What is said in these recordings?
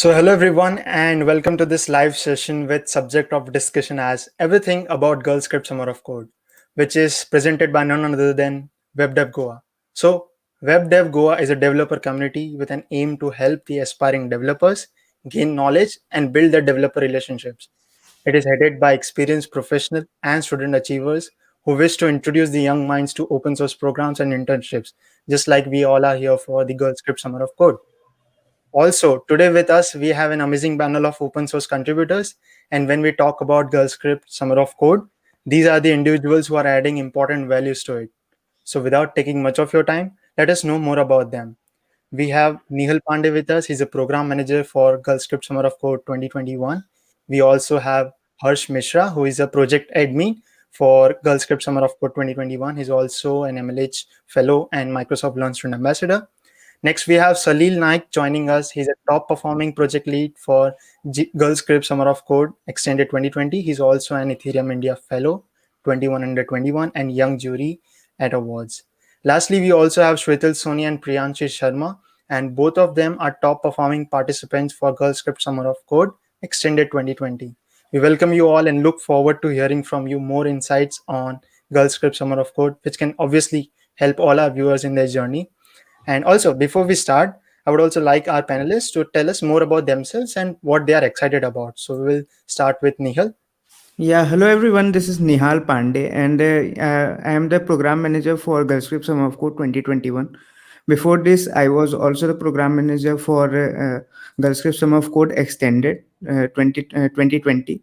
Hello everyone, and welcome to this live session with subject of discussion as everything about GirlScript Summer of Code, which is presented by none other than Dev Goa. Dev Goa is a developer community with an aim to help the aspiring developers gain knowledge and build their developer relationships. It is headed by experienced professional and student achievers who wish to introduce the young minds to open source programs and internships, just like we all are here for the GirlScript Summer of Code. Also, today with us, we have an amazing panel of open source contributors. And when we talk about GirlScript Summer of Code, these are the individuals who are adding important values to it. So, without taking much of your time, let us know more about them. We have Nihal Pandey with us. He's a program manager for GirlScript Summer of Code 2021. We also have Harsh Mishra, who is a project admin for GirlScript Summer of Code 2021. He's also an MLH fellow and Microsoft Learn Student Ambassador. Next, we have Salil Naik joining us. He's a top performing project lead for GirlScript Summer of Code Extended 2020. He's also an Ethereum India Fellow 21 under 21 and Young Jury at Awards. Lastly, we also have Shwetal Soni and Priyanshi Sharma, and both of them are top performing participants for GirlScript Summer of Code Extended 2020. We welcome you all and look forward to hearing from you more insights on GirlScript Summer of Code, which can obviously help all our viewers in their journey. And also, before we start, I would also like our panelists to tell us more about themselves and what they are excited about. So we will start with Nihal. Yeah, hello everyone. This is Nihal Pandey, and I am the program manager for GirlScript Summer of Code 2021. Before this, I was also the program manager for GirlScript Summer of Code Extended 2020.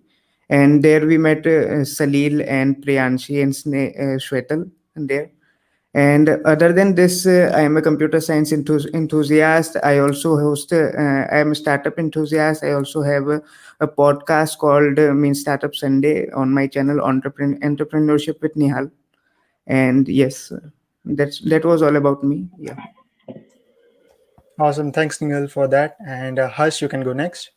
And there we met Salil and Priyanshi and Shwetal there. And other than this, I am a computer science enthusiast. I also host, I am a startup enthusiast. I also have a podcast called Startup Sunday on my channel, Entrepreneurship with Nihal. And yes, that was all about me. Yeah. Awesome. Thanks, Nihal, for that. And Harsh, you can go next.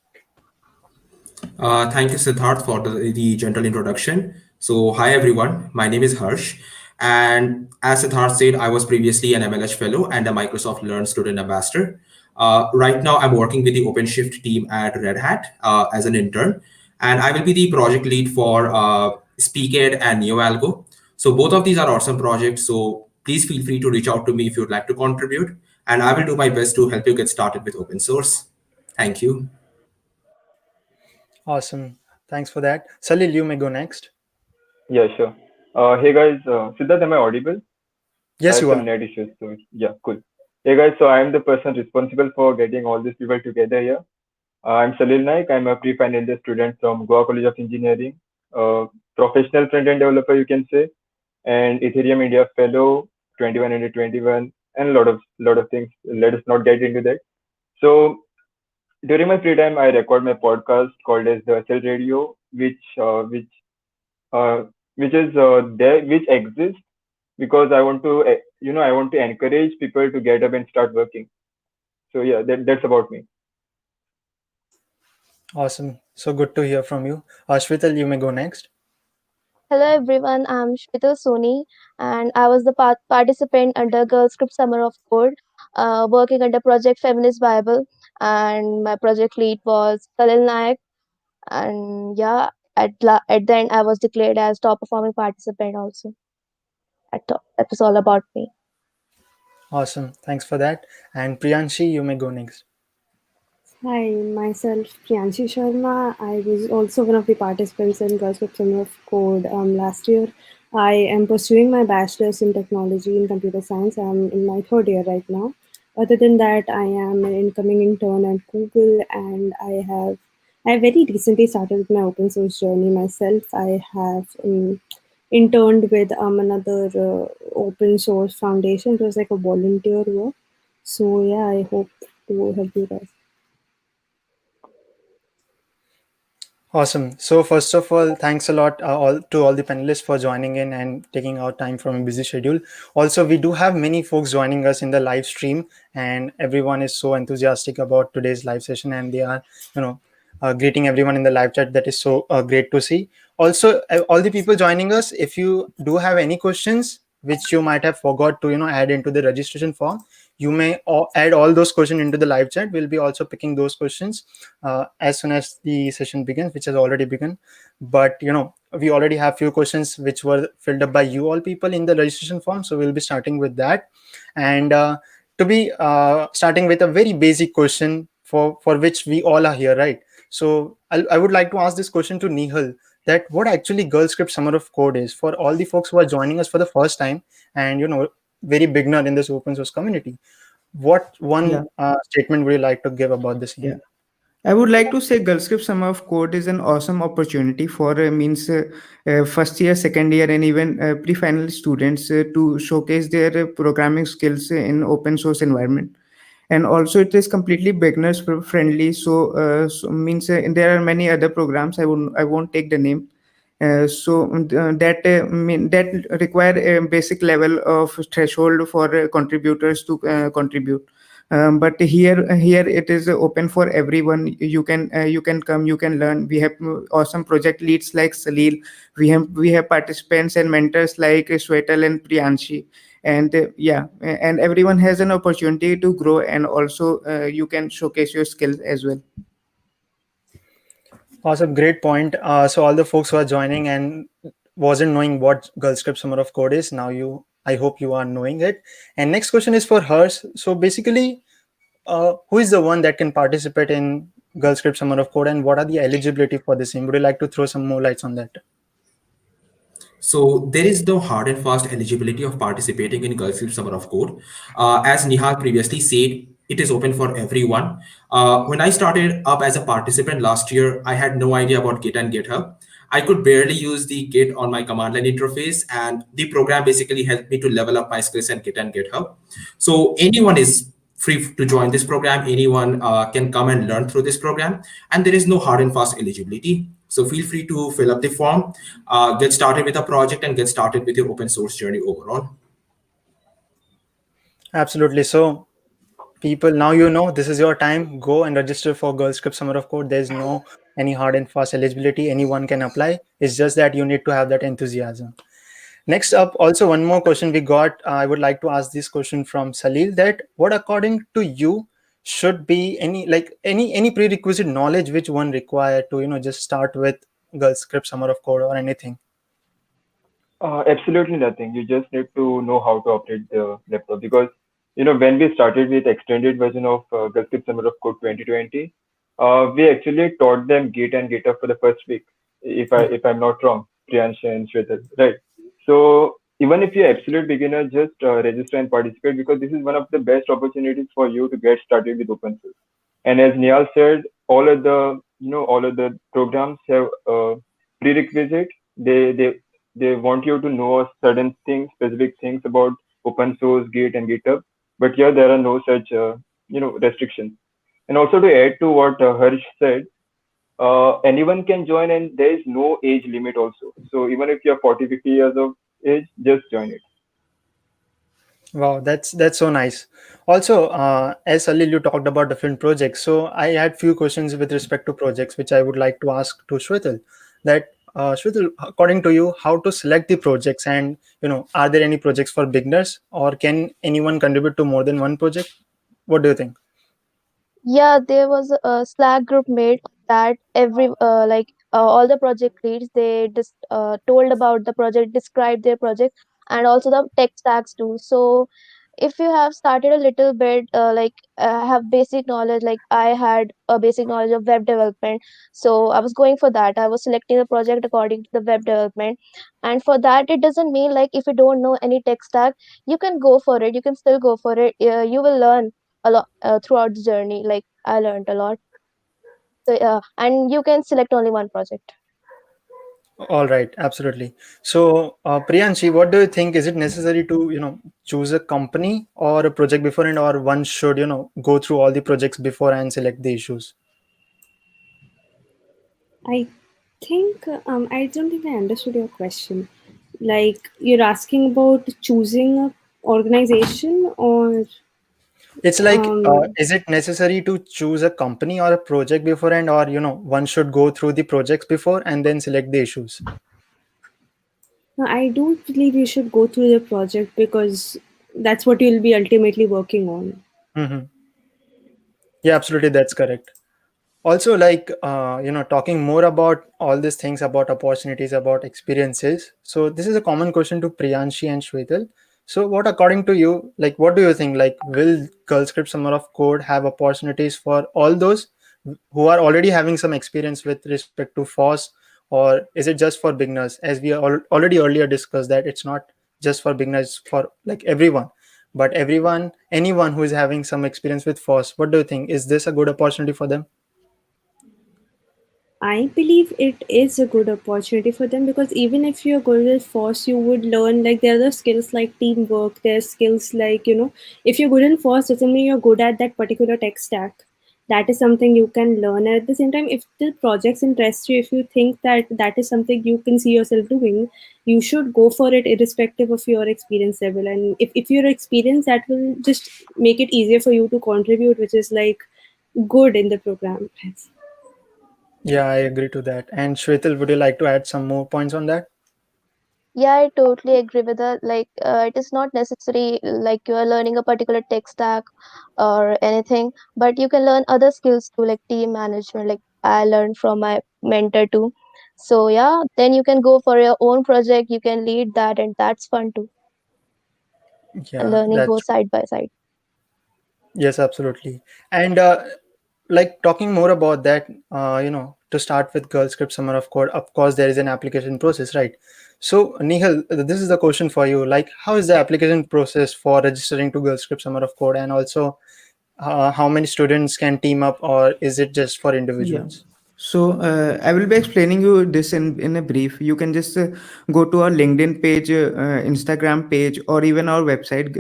Thank you, Siddharth, for the gentle introduction. So, hi everyone, my name is Harsh. And as Siddharth said, I was previously an MLH fellow and a Microsoft Learn Student Ambassador. Right now, I'm working with the OpenShift team at Red Hat as an intern. And I will be the project lead for SpeakEd and NeoAlgo. So, both of these are awesome projects. So, please feel free to reach out to me if you'd like to contribute. And I will do my best to help you get started with open source. Thank you. Awesome. Thanks for that. Salil, you may go next. Yeah, sure. Hey guys, Siddharth, am I audible? I Yes, have you some are. net issues, so yeah, cool. Hey guys, so I'm the person responsible for getting all these people together here. I'm Salil Naik. I'm a pre-final year student from Goa College of Engineering, professional front-end developer, you can say, and Ethereum India Fellow 21 under 21, and a lot of things. Let us not get into that. So during my free time, I record my podcast called as the SL Radio, uh, which exists because I want to, I want to encourage people to get up and start working. So yeah, that's about me. Awesome. So good to hear from you. Shwetal, you may go next. Hello everyone, I'm Shwetal Soni and I was the participant under GirlScript Summer of Code, working under Project Feminist Bible, and my project lead was Salil Naik. And yeah, at the end I was declared as top performing participant also. That was all about me. Awesome. Thanks for that. And Priyanshi, you may go next. Hi, myself Priyanshi Sharma. I was also one of the participants in GirlScript Summer of Code last year. I am pursuing my bachelor's in technology in computer science. I'm in my third year right now. Other than that, I am an incoming intern at Google, and I very recently started with my open source journey myself. I have interned with another open source foundation. It was like a volunteer work. So yeah, I hope to help you guys. Awesome. So first of all, thanks a lot all the panelists for joining in and taking out time from a busy schedule. Also, we do have many folks joining us in the live stream, and everyone is so enthusiastic about today's live session, and they are, greeting everyone in the live chat. That is so great to see. Also, all the people joining us, if you do have any questions which you might have forgot to add into the registration form, you may add all those questions into the live chat. We'll be also picking those questions as soon as the session begins, which has already begun. But we already have few questions which were filled up by you all people in the registration form, so we'll be starting with that. And to be starting with a very basic question for which we all are here, right? So I would like to ask this question to Nihal, that what actually GirlScript Summer of Code is for all the folks who are joining us for the first time and very beginner in this open source community. What Yeah, one statement would you like to give about the same? yeah. I would like to say GirlScript Summer of Code is an awesome opportunity for first year, second year, and even pre-final students to showcase their programming skills in open source environment. And also it is completely beginners friendly. So means there are many other programs. I won't take the name. That require a basic level of threshold for contributors to contribute. But here it is open for everyone. You can come, you can learn. We have awesome project leads like Salil. We have participants and mentors like Shwetal and Priyanshi. And and everyone has an opportunity to grow, and also you can showcase your skills as well. Awesome, great point. So all the folks who are joining and wasn't knowing what GirlScript Summer of Code is, now I hope you are knowing it. And next question is for hers. So basically, who is the one that can participate in GirlScript Summer of Code, and what are the eligibility for the same? Would you like to throw some more lights on that? So there is no hard and fast eligibility of participating in GirlScript Summer of Code. As Nihal previously said, it is open for everyone. When I started up as a participant last year, I had no idea about Git and GitHub. I could barely use the Git on my command line interface, and the program basically helped me to level up my skills in Git and GitHub. So anyone is free to join this program. Anyone can come and learn through this program, and there is no hard and fast eligibility. So feel free to fill up the form, get started with a project, and get started with your open source journey overall. Absolutely. So people, now this is your time. Go and register for GirlScript Summer of Code. There's no any hard and fast eligibility. Anyone can apply. It's just that you need to have that enthusiasm. Next up, also one more question we got. I would like to ask this question from Salil, that what according to you should be any prerequisite knowledge which one require to just start with GirlScript Summer of Code or anything? Absolutely nothing. You just need to know how to operate the laptop, because when we started with extended version of GirlScript Summer of Code 2020, we actually taught them Git and GitHub for the first week, if I'm not wrong, Priyansh and Shwetal, right? So even if you're absolute beginner, just register and participate, because this is one of the best opportunities for you to get started with open source. And as Niyal said, all of the programs have prerequisite. They want you to know certain things, specific things about open source, Git and GitHub. But here there are no such restrictions. And also to add to what Harsh said, anyone can join, and there is no age limit also. So even if you're 40, 50 years of age, just join it. Wow, that's so nice. Also, as Salil, you talked about different projects. So I had few questions with respect to projects, which I would like to ask to Shwetal. That Shwetal, according to you, how to select the projects, and are there any projects for beginners, or can anyone contribute to more than one project? What do you think? Yeah, there was a Slack group made that all the project leads, they just told about the project, described their project, and also the tech stacks too. So if you have started a little bit, have basic knowledge, like I had a basic knowledge of web development, so I was going for that. I was selecting the project according to the web development, and for that, it doesn't mean like if you don't know any tech stack, you can go for it. You can still go for it. You will learn a lot throughout the journey. Like I learned a lot. So and you can select only one project. All right, absolutely. So, Priyanshi, what do you think? Is it necessary to, choose a company or a project before, and or one should, go through all the projects before and select the issues? I think I don't think I understood your question. Like you're asking about choosing a organization, or It's like, um, is it necessary to choose a company or a project before, and or, one should go through the projects before and then select the issues? no, I don't believe you should go through the project, because that's what you'll be ultimately working on. Hmm. Yeah, absolutely, that's correct. Also, like talking more about all these things, about opportunities, about experiences. So this is a common question to Priyanshi and Shwetal. So what, according to you, like what do you think, like will GirlScript Summer of Code have opportunities for all those who are already having some experience with respect to FOSS, or is it just for beginners? As we already earlier discussed, that it's not just for beginners, for like everyone, but everyone, anyone who is having some experience with FOSS, what do you think, is this a good opportunity for them? I believe it is a good opportunity for them because even if you're good at force, you would learn like there are the skills like teamwork, there's skills like, if you're good in force, doesn't mean you're good at that particular tech stack. That is something you can learn. At the same time, if the projects interest you, if you think that that is something you can see yourself doing, you should go for it irrespective of your experience level. And if you're experienced, that will just make it easier for you to contribute, which is like good in the program. Yeah, I agree to that. And Shwetal, would you like to add some more points on that? Yeah, I totally agree with that. Like, it is not necessary like you are learning a particular tech stack or anything, but you can learn other skills too, like team management. Like I learned from my mentor too. So yeah, then you can go for your own project. You can lead that, and that's fun too. And Yeah, learning that's goes side by side. yes, absolutely. And like talking more about that, to start with GirlScript Summer of Code, of course, there is an application process, right? So, Nihal, this is the question for you. Like, how is the application process for registering to GirlScript Summer of Code, and also how many students can team up, or is it just for Yeah. individuals? So I will be explaining you this in a brief. You can just go to our LinkedIn page, Instagram page, or even our website,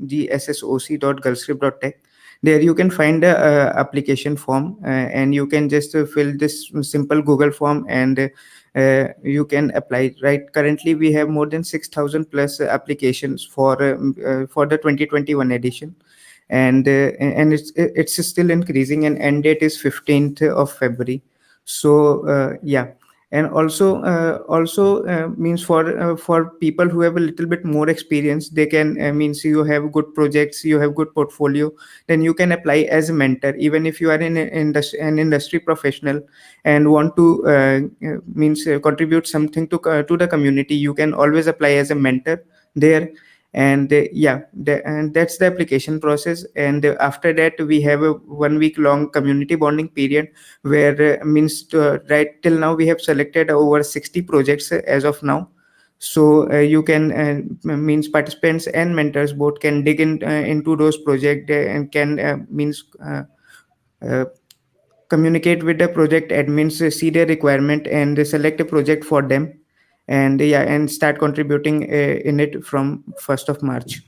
GSSoc.girlscript.tech. There you can find a application form, and you can just fill this simple Google form, and you can apply. Right. Currently, we have more than 6,000 plus applications for the 2021 edition, and it's still increasing, and end date is 15th of February. So yeah. And also means for people who have a little bit more experience, they can means you have good projects, you have good portfolio, then you can apply as a mentor. Even if you are an industry professional and want to means contribute something to the community, you can always apply as a mentor there. And yeah, and that's the application process. And after that, we have a 1 week long community bonding period, where right till now we have selected over 60 projects as of now. So you can means participants and mentors both can dig into those projects, and can uh, communicate with the project admins, see their requirement, and select a project for them. And yeah, and start contributing in it from 1st of March.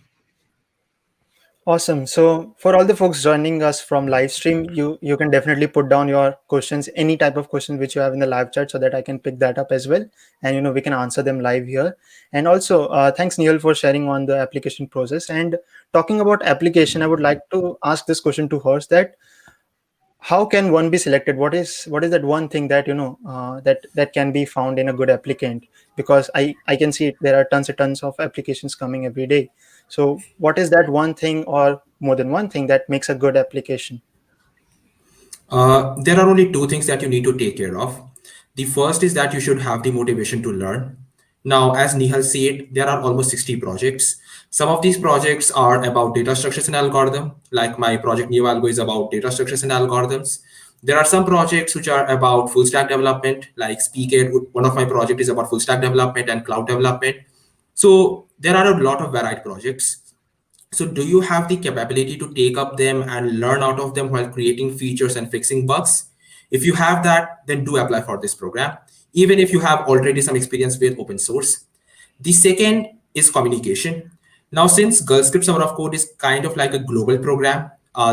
Awesome. So for all the folks joining us from live stream, you can definitely put down your questions, any type of question which you have in the live chat, so that I can pick that up as well, and we can answer them live here. And also, thanks Neil for sharing on the application process. And talking about application, I would like to ask this question to Hers, that how can one be selected? What is that one thing that that can be found in a good applicant? Because I can see there are tons of applications coming every day. So what is that one thing, or more than one thing, that makes a good application? There are only two things that you need to take care of. The first is that you should have the motivation to learn. Now, as Nihal said, there are almost 60 projects. Some of these projects are about data structures and algorithm, like my project New Algo is about data structures and algorithms. There are some projects which are about full stack development, like Speakit. One of my project is about full stack development and cloud development. So there are a lot of varied projects. So do you have the capability to take up them and learn out of them while creating features and fixing bugs? If you have that, then do apply for this program, even if you have already some experience with open source. The second is communication. Now, since GirlScript Summer of Code is kind of like a global program,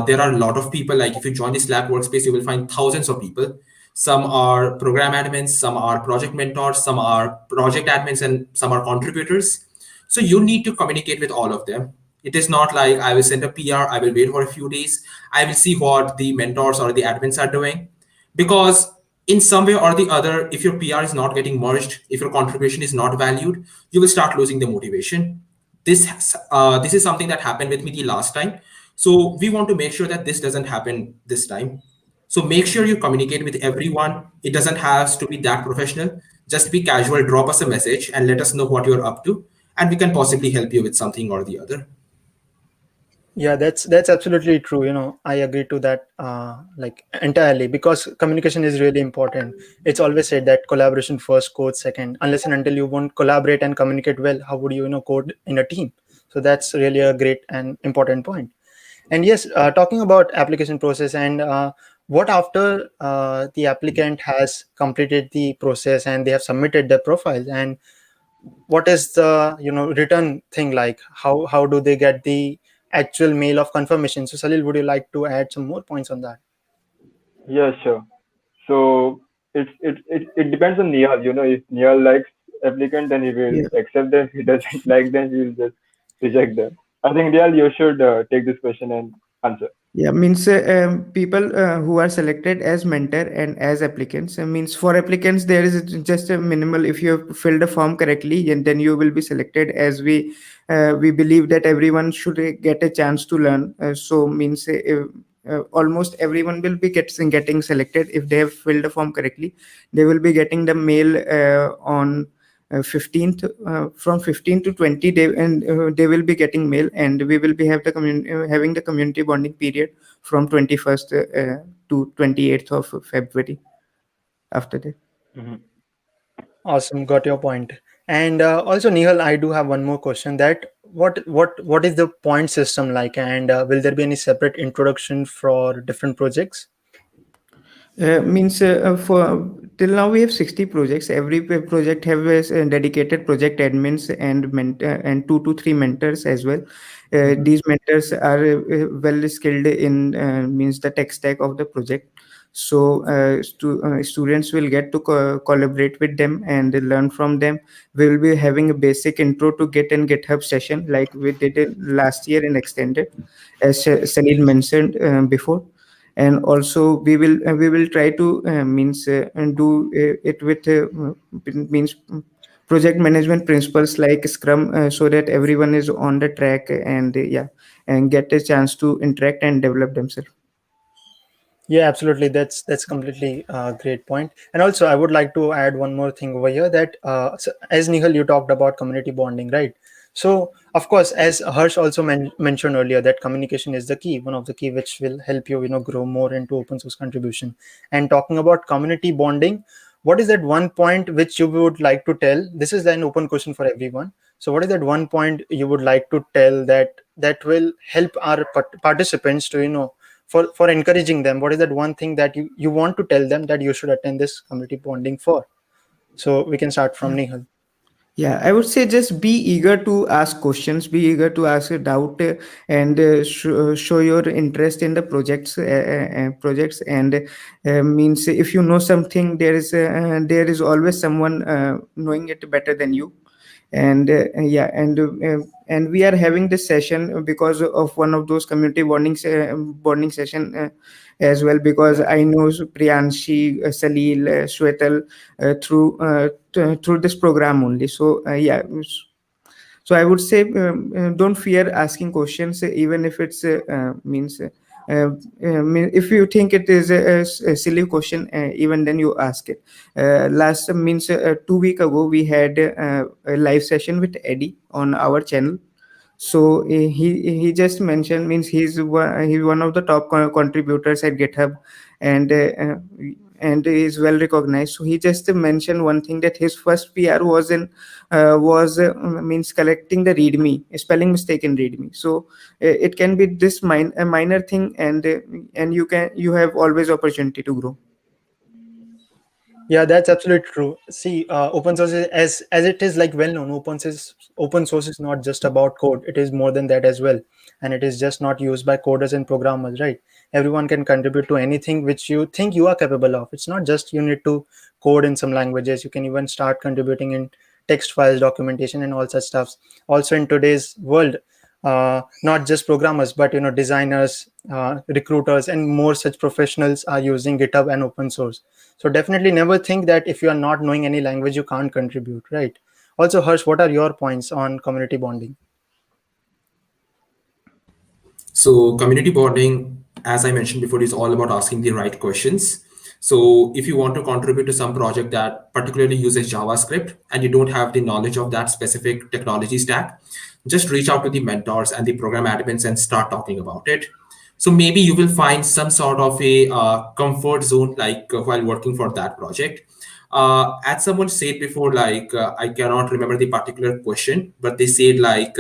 there are a lot of people. Like if you join the Slack workspace, you will find thousands of people. Some are program admins, some are project mentors, some are project admins, and some are contributors. So you need to communicate with all of them. It is not like I will send a PR, I will wait for a few days, I will see what the mentors or the admins are doing. Because in some way or the other, if your PR is not getting merged, if your contribution is not valued, you will start losing the motivation. This is something that happened with me the last time. So we want to make sure that this doesn't happen this time. So make sure you communicate with everyone. It doesn't have to be that professional. Just be casual, drop us a message and let us know what you're up to, and we can possibly help you with something or the other. Yeah, that's absolutely true. I agree to that, like entirely, because communication is really important. It's always said that collaboration first, code second. Unless and until you won't collaborate and communicate well, how would you, code in a team? So that's really a great and important point. And yes, talking about application process and what after the applicant has completed the process and they have submitted their profile, and what is the return thing like? How do they get the actual mail of confirmation? So Salil, would you like to add some more points on that? Yeah, sure. So it depends on Nihal. If Nihal likes applicant, then he will Yeah. accept them. If he doesn't like them, he will just reject them. I think Nihal, you should take this question and answer. Yeah, means people who are selected as mentor and as applicants. Means for applicants, there is just a minimal. If you have filled a form correctly, and then you will be selected. As we believe that everyone should get a chance to learn. So means almost everyone will be getting selected if they have filled the form correctly. They will be getting the mail on 15th, from 15 to 20 day, and they will be getting mail, and we will be having the community bonding period from 21st to 28th of February after that. Mhm. Awesome, got your point. And also, Nihal, I do have one more question: that what is the point system like, and will there be any separate introduction for different projects? Means for till now we have 60 projects. Every project have a dedicated project admins and and 2 to 3 mentors as well. Mhm. These mentors are well skilled in means the tech stack of the project. So students will get to collaborate with them and learn from them. We will be having a basic intro to Git and GitHub session like we did it last year and extended, as Salil mentioned before. And also we will try to means and do it with means project management principles like Scrum, so that everyone is on the track, and yeah, and get a chance to interact and develop themselves. Yeah, absolutely. That's completely great point. And also, I would like to add one more thing over here. That so as Nihal, you talked about community bonding, right? So, of course, as Harsh also mentioned earlier, that communication is the key, one of the key which will help you, grow more into open source contribution. And talking about community bonding, what is that one point which you would like to tell? This is an open question for everyone. So, what is that one point you would like to tell that will help our participants to, for encouraging them? What is that one thing that you want to tell them that you should attend this community bonding for? So we can start from Nihal. Yeah, I would say just be eager to ask questions, be eager to ask a doubt, and show your interest in the projects. And means if you know something, there is always someone knowing it better than you. And yeah, and we are having this session because of one of those community bonding session as well, because I know Priyanshi, Salil, Shwetal through this program only. So yeah, so I would say don't fear asking questions, even if it's means if you think it is a silly question, even then you ask it. Last means 2 week ago we had a live session with Eddie on our channel. So he just mentioned, means he's one of the top contributors at GitHub, and and is well recognized. So he just mentioned one thing, that his first PR was means collecting the readme, a spelling mistake in readme. So it can be this a minor thing, and you have always opportunity to grow. Yeah, that's absolutely true. See, open source is, as it is like well known. Open source is not just about code. It is more than that as well, and it is just not used by coders and programmers, right? Everyone can contribute to anything which you think you are capable of. It's not just you need to code in some languages. You can even start contributing in text files, documentation, and all such stuffs. Also, in today's world, not just programmers, but designers, recruiters, and more such professionals are using GitHub and open source. So definitely never think that if you are not knowing any language, you can't contribute, right? Also, Harsh, what are your points on community bonding? So community bonding, as I mentioned before, is all about asking the right questions. So if you want to contribute to some project that particularly uses JavaScript and you don't have the knowledge of that specific technology stack, just reach out to the mentors and the program admins and start talking about it. So maybe you will find some sort of a comfort zone, like while working for that project. As someone said before, like I cannot remember the particular question, but they said like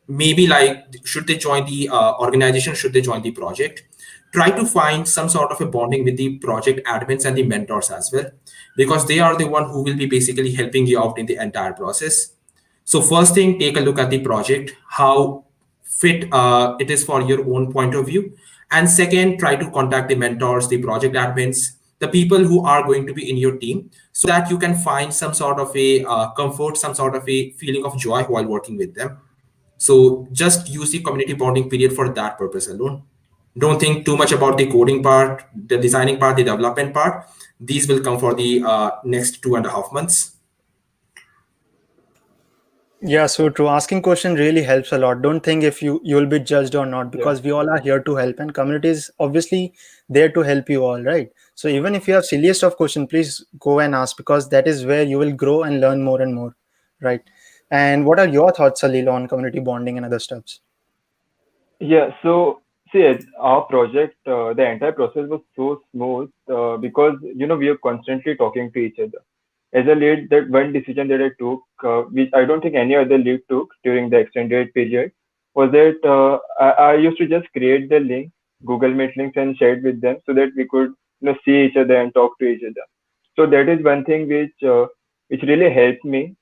maybe like should they join the organization, should they join the project, try to find some sort of a bonding with the project admins and the mentors as well, because they are the one who will be basically helping you out in the entire process. So first thing, take a look at the project, how fit it is for your own point of view. And second, try to contact the mentors, the project admins, the people who are going to be in your team, so that you can find some sort of a comfort, some sort of a feeling of joy while working with them. So just use the community bonding period for that purpose alone. Don't think too much about the coding part, the designing part, the development part. These will come for the next 2.5 months. Yeah, so true. Asking question really helps a lot. Don't think if you'll be judged or not, Yeah. because we all are here to help, and community is obviously there to help you all, right? So even if you have silliest of question, please go and ask, because that is where you will grow and learn more and more, right? And what are your thoughts, Salil, on community bonding and other stuffs? Yeah, so see, our project, the entire process was so smooth because we are constantly talking to each other. As a lead, that one decision that I took, which I don't think any other lead took during the extended period, was that I used to just create the link, Google Meet links, and share it with them so that we could see each other and talk to each other. So that is one thing which really helped me.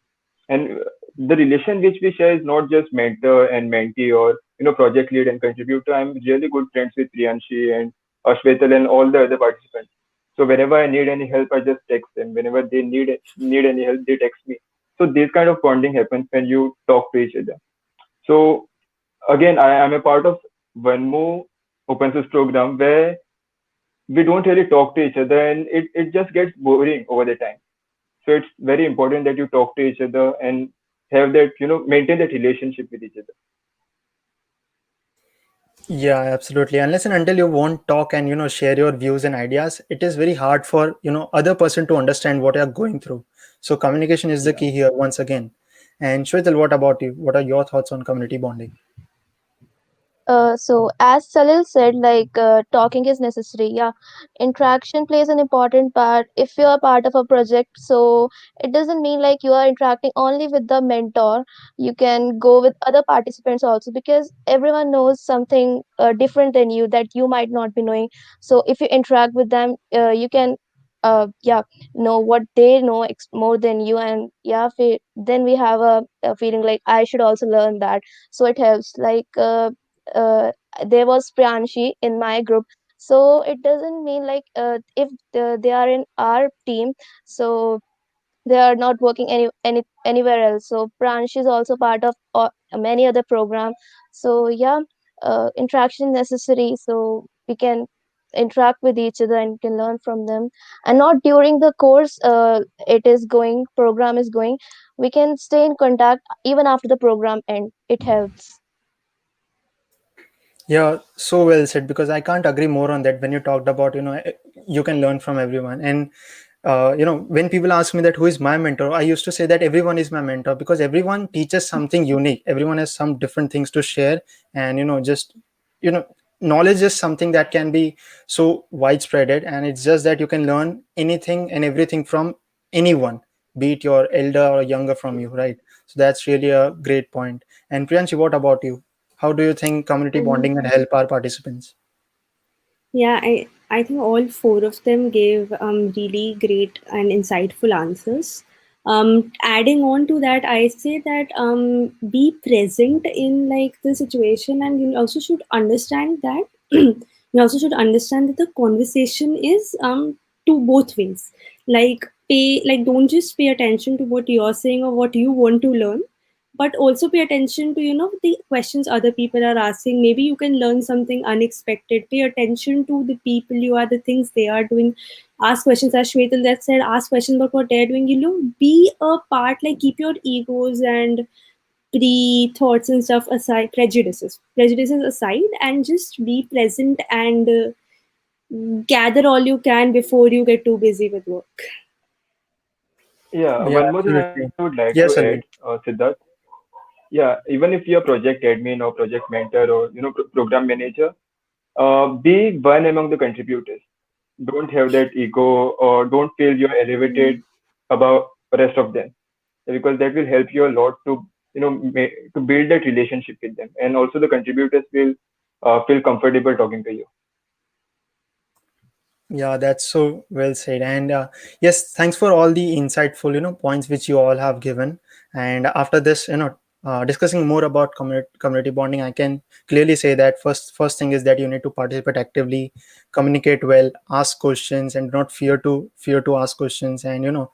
And the relation which we share is not just mentor and mentee or project lead and contributor. I'm really good friends with Priyanshi and Ashvetal and all the other participants. So whenever I need any help, I just text them. Whenever they need any help, they text me. So this kind of bonding happens when you talk to each other. So again, I am a part of one more open source program where we don't really talk to each other, and it just gets boring over the time. So it's very important that you talk to each other and have that, maintain that relationship with each other. Yeah, absolutely. Unless and until you won't talk and share your views and ideas, it is very hard for other person to understand what you are going through. So communication is the Yeah. key here once again. And Shwetal, what about you? What are your thoughts on community bonding? So as Salil said, like talking is necessary. Yeah, interaction plays an important part. If you are part of a project, so it doesn't mean like you are interacting only with the mentor. You can go with other participants also, because everyone knows something different than you that you might not be knowing. So if you interact with them, you can yeah, know what they know more than you, and yeah, then we have a feeling like I should also learn that. So it helps. Like uh, there was Priyanshi in my group. So it doesn't mean like if they are in our team, so they are not working anywhere else. So Priyanshi is also part of many other program. So yeah, interaction necessary, so we can interact with each other and can learn from them. And not during the course it is going, program is going, we can stay in contact even after the program end. It helps. Yeah, so well said, because I can't agree more on that when you talked about, you can learn from everyone. And, when people ask me that who is my mentor, I used to say that everyone is my mentor, because everyone teaches something unique. Everyone has some different things to share. And, just, you know, knowledge is something that can be so widespread. And it's just that you can learn anything and everything from anyone, be it your elder or younger from you, right? So that's really a great point. And Priyanshi, what about you? How do you think community Um, bonding can help our participants? Yeah, I think all four of them gave really great and insightful answers. Adding on to that, I say that be present in like the situation, and you also should understand that you also should understand that the conversation is to both ways. Like don't just pay attention to what you're saying or what you want to learn, but also pay attention to the questions other people are asking. Maybe you can learn something unexpected. Pay attention to the people you are, the things they are doing. Ask questions, as Shwetal that said, ask questions about what they're doing. Be a part, like keep your egos and pre-thoughts and stuff aside, prejudices aside, and just be present and gather all you can before you get too busy with work. Yeah, Yeah, one more thing I would absolutely. like to add, Yes, Salil. Siddharth. Yeah, even if you're project admin or project mentor or program manager, be one among the contributors. Don't have that ego or don't feel you're elevated above the rest of them, because that will help you a lot to to build that relationship with them, and also the contributors will feel comfortable talking to you. Yeah, that's so well said. And yes, thanks for all the insightful, points which you all have given. And after this, discussing more about community bonding, I can clearly say that first thing is that you need to participate actively, communicate well, ask questions, and not fear to ask questions. And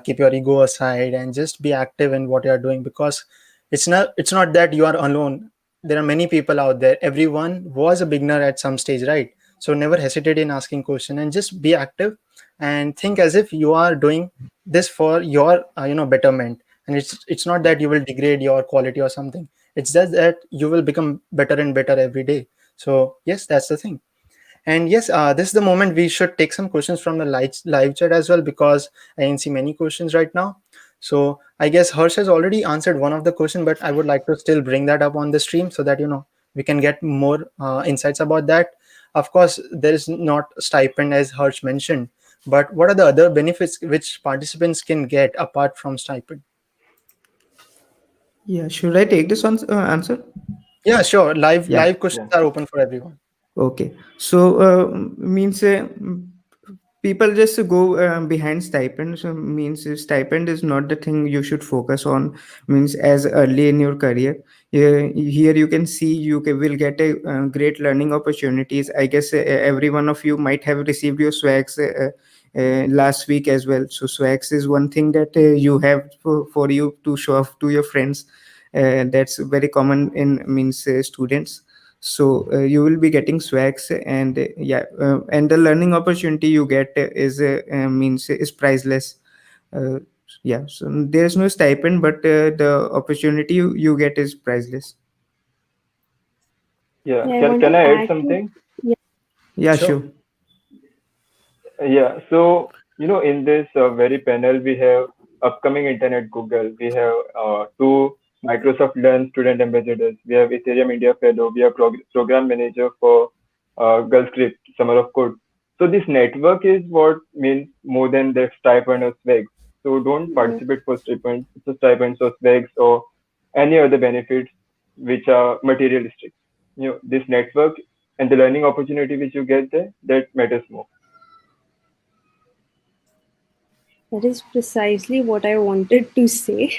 keep your ego aside and just be active in what you are doing, because it's not that you are alone. There are many people out there. Everyone was a beginner at some stage, right? So never hesitate in asking question and just be active and think as if you are doing this for your betterment. And it's not that you will degrade your quality or something. It's just that you will become better and better every day. So yes, that's the thing. And yes, this is the moment we should take some questions from the live chat as well, because I can see many questions right now. So I guess Harsh has already answered one of the question, but I would like to still bring that up on the stream so that we can get more insights about that. Of course, there is not stipend as Harsh mentioned, but what are the other benefits which participants can get apart from stipend? Yeah, should I take this on answer? Yeah, sure. Live Yeah. live questions Yeah. are open for everyone. Okay. So means people just go behind stipend. So means stipend is not the thing you should focus on. Means as early in your career. Here you can see will get a great learning opportunities. I guess every one of you might have received your swags last week as well. So swags is one thing that you have for you to show off to your friends. That's very common in means students. So you will be getting swags, and and the learning opportunity you get is means is priceless. uh, yeah, so there's no stipend, but the opportunity you get is priceless. Yeah. Yeah, I Can want can to I add add to. something? Yeah, Yeah, Sure. sure. Yeah. So, in this very panel, we have upcoming Internet Google. We have two Microsoft Learn student ambassadors. We have Ethereum India Fellow. We have program manager for GirlScript Summer of Code. So this network is what means more than the stipend or swags. So don't yeah. participate for stipends or swags or any other benefits which are materialistic. This network and the learning opportunity which you get there, that matters more. That is precisely what I wanted to say.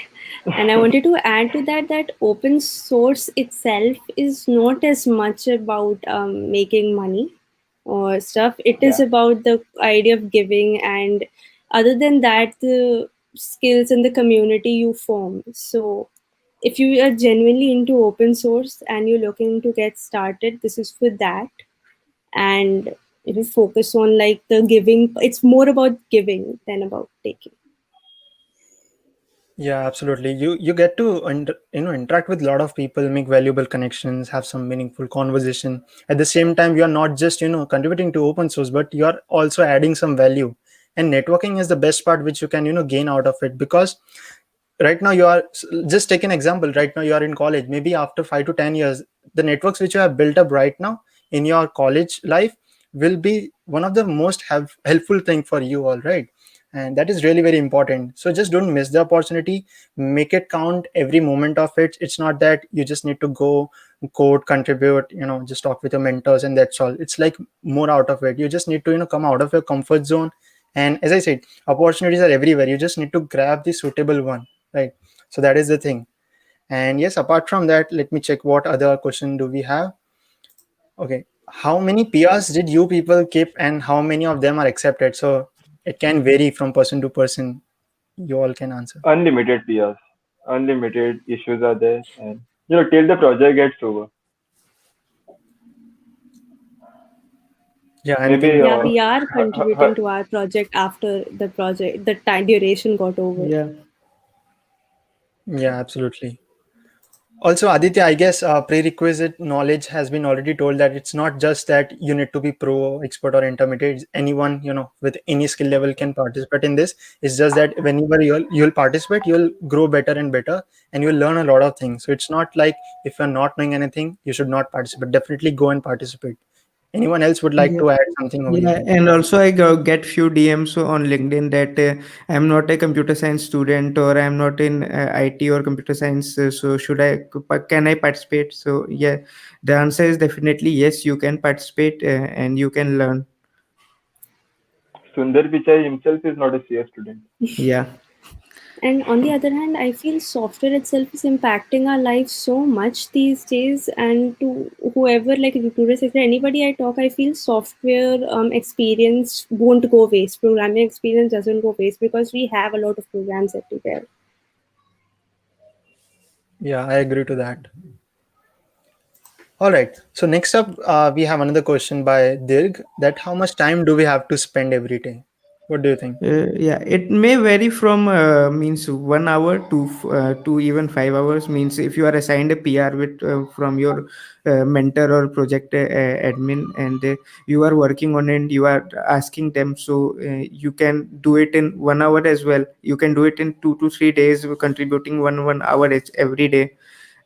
And I wanted to add to that open source itself is not as much about making money or stuff. It is Yeah. about the idea of giving, and other than that, the skills and the community you form. So, if you are genuinely into open source and you're looking to get started, this is for that. And if you focus on like the giving, it's more about giving than about taking. Yeah, absolutely. You get to interact with a lot of people, make valuable connections, have some meaningful conversation. At the same time, you are not just contributing to open source, but you are also adding some value. And networking is the best part which you can gain out of it, because right now you are, just take an example. Right now you are in college. Maybe after 5 to 10 years, the networks which you have built up right now in your college life will be one of the most helpful thing for you, all right? And that is really very important. So just don't miss the opportunity. Make it count every moment of it. It's not that you just need to go code, contribute, just talk with your mentors and that's all. It's like more out of it. You just need to come out of your comfort zone. And as I said, opportunities are everywhere. You just need to grab the suitable one, right? So that is the thing. And yes, apart from that, let me check what other question do we have. Okay, how many PRs did you people keep and how many of them are accepted? So it can vary from person to person. You all can answer. Unlimited PRs, unlimited issues are there, and till the project gets over. Yeah, Maybe anything? Yeah, we are her, her, her- contributing to our project after the time duration got over. Yeah. Yeah, absolutely. Also, Aditya, I guess prerequisite knowledge has been already told that it's not just that you need to be pro, expert, or intermediate. Anyone, with any skill level can participate in this. It's just that whenever you'll participate, you'll grow better and better, and you'll learn a lot of things. So it's not like if you're not knowing anything, you should not participate. Definitely go and participate. Anyone else would like Yeah. to add something over Yeah, here? and also I get few DMs on LinkedIn that I'm not a computer science student or I'm not in IT or computer science. So can I participate? So yeah, the answer is definitely yes. You can participate and you can learn. Sundar Pichai himself is not a CS student. Yeah. And on the other hand, I feel software itself is impacting our lives so much these days. And to whoever, like recruiters, etc., anybody I talk, I feel software experience won't go waste. Programming experience doesn't go waste because we have a lot of programs everywhere. Yeah, I agree to that. All right. So next up, we have another question by Dirg. That how much time do we have to spend every day? What do you think? Yeah, it may vary from means 1 hour to even 5 hours. Means if you are assigned a PR with from your mentor or project admin, and you are working on it, you are asking them, so you can do it in 1 hour as well. You can do it in 2 to 3 days, contributing one hour every day.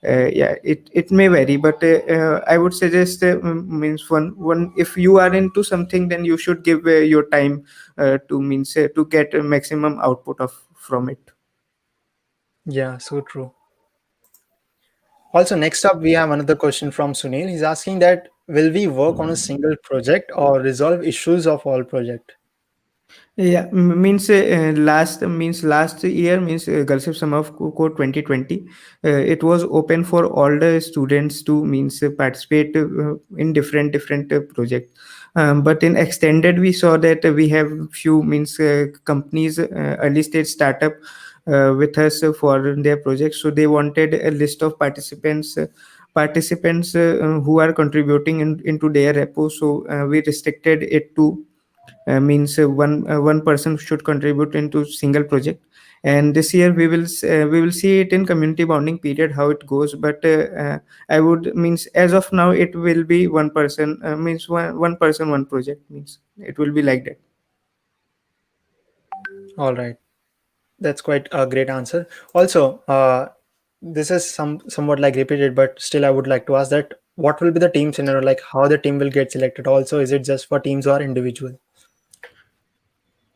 Yeah, it may vary, but I would suggest means one if you are into something, then you should give your time to means to get a maximum output of from it. Yeah, so true. Also, next up, we have another question from Sunil. He's asking that will we work on a single project or resolve issues of all project? Yeah, means last year means GirlScript Summer of Code 2020. It was open for all the students to means participate in different projects. But in extended, we saw that we have few means companies, early stage startup with us for their projects. So they wanted a list of participants who are contributing into their repo. So we restricted it to means one person should contribute into single project. And this year we will see it in community bonding period how it goes, but I would means as of now it will be one person means one person one project, means it will be like that. All right, that's quite a great answer. Also, this is somewhat like repeated, but still, I would like to ask that what will be the team scenario, like how the team will get selected. Also, is it just for teams or individual?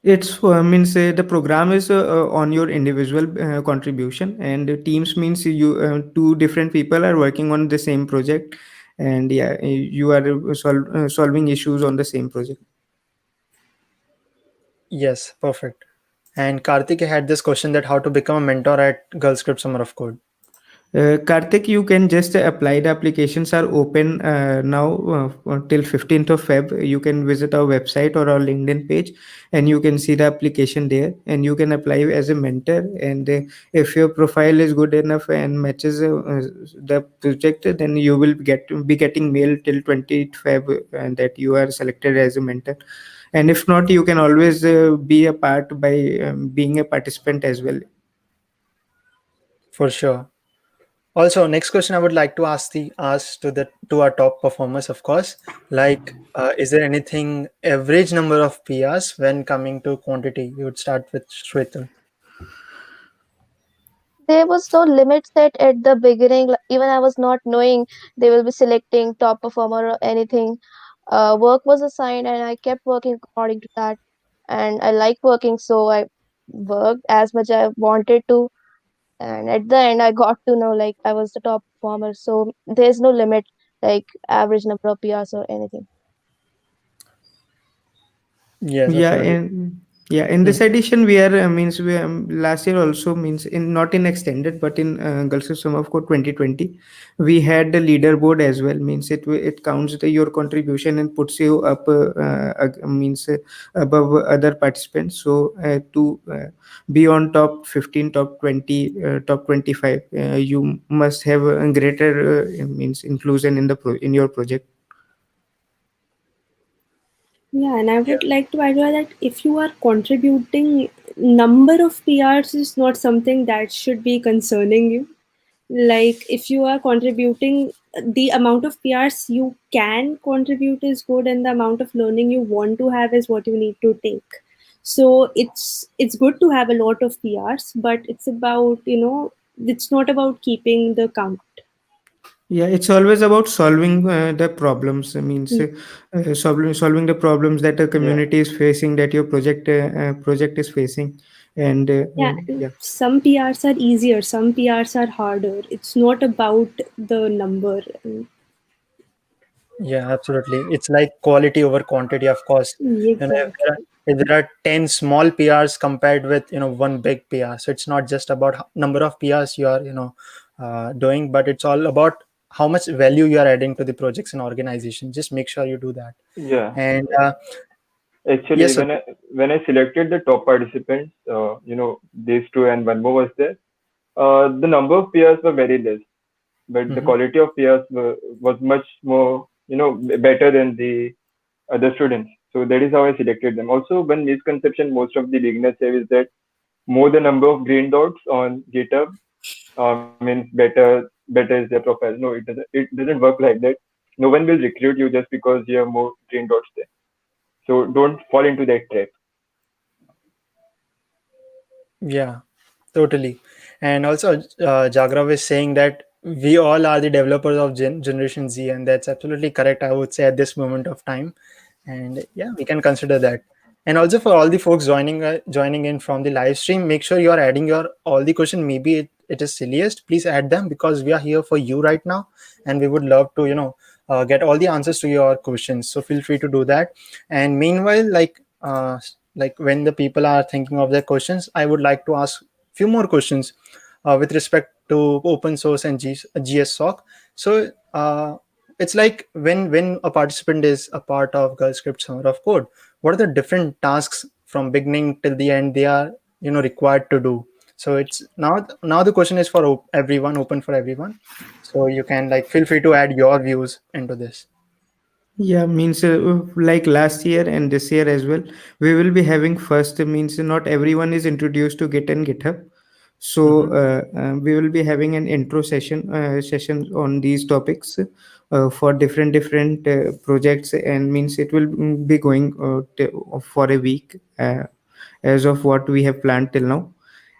It's means the program is on your individual contribution, and teams means you two different people are working on the same project, and yeah, you are solving issues on the same project. Yes, perfect. And Karthik had this question that how to become a mentor at GirlScript Summer of Code. Karthik, you can just apply. The applications are open now till 15th of Feb. You can visit our website or our LinkedIn page, and you can see the application there. And you can apply as a mentor. And if your profile is good enough and matches the project, then you will be getting mail till 20th Feb, and that you are selected as a mentor. And if not, you can always be a part by being a participant as well. For sure. Also, next question I would like to ask to our top performers, of course. Like, is there anything average number of PRs when coming to quantity? You would start with Shweta. There was no limit set at the beginning. Even I was not knowing they will be selecting top performer or anything. Work was assigned, and I kept working according to that. And I like working, so I worked as much I wanted to. And at the end, I got to know like I was the top performer. So there's no limit, like average number of PRs or anything. Yes, Yeah, absolutely. and yeah, in Hmm. this edition we are means we last year also means in not in extended but in Girls of Summer of Code 2020 we had the leaderboard as well. Means it counts your contribution and puts you up means above other participants. So to be on top 15, top 20, top 25, you must have a greater means inclusion in the in your project. Yeah, and I Yeah, would like to add that if you are contributing, number of PRs is not something that should be concerning you. Like if you are contributing, the amount of PRs you can contribute is good, and the amount of learning you want to have is what you need to take. So it's good to have a lot of PRs, but it's about, it's not about keeping the count. Yeah, it's always about solving the problems. I means solving the problems that a Yeah. community is facing, that your project is facing, and Yeah, yeah. some PRs are easier, some PRs are harder. It's not about the number. Yeah, absolutely. It's like quality over quantity, of course. You know, Exactly. if there are 10 small PRs compared with, one big PR. So it's not just about number of PRs you are, doing, but it's all about how much value you are adding to the projects and organization. Just make sure you do that. Yeah. And Actually, yes, sir. when I selected the top participants, these two and one more was there. The number of peers were very less, but the Mhm. quality of peers was much more, better than the other students. So that is how I selected them. Also, one misconception most of the beginners have is that more the number of green dots on GitHub means better is their profile. No, it doesn't. It doesn't work like that. No one will recruit you just because you have more green dots there. So don't fall into that trap. Yeah, totally. And also, Jagrav is saying that we all are the developers of Generation Z, and that's absolutely correct, I would say, at this moment of time. And yeah, we can consider that. And also for all the folks joining in from the live stream, make sure you are adding your all the question. Maybe it is silliest. Please add them because we are here for you right now, and we would love to get all the answers to your questions. So feel free to do that. And meanwhile, like when the people are thinking of their questions, I would like to ask few more questions with respect to open source and GSSoC. So it's like when a participant is a part of GirlScript Summer of Code, what are the different tasks from beginning till the end they are required to do? So it's now the question is for everyone, open for everyone. So you can like feel free to add your views into this. Yeah, means like last year and this year as well, we will be having first means not everyone is introduced to Git and GitHub. So Hmm. we will be having an intro session on these topics for different projects, and means it will be going for a week as of what we have planned till now.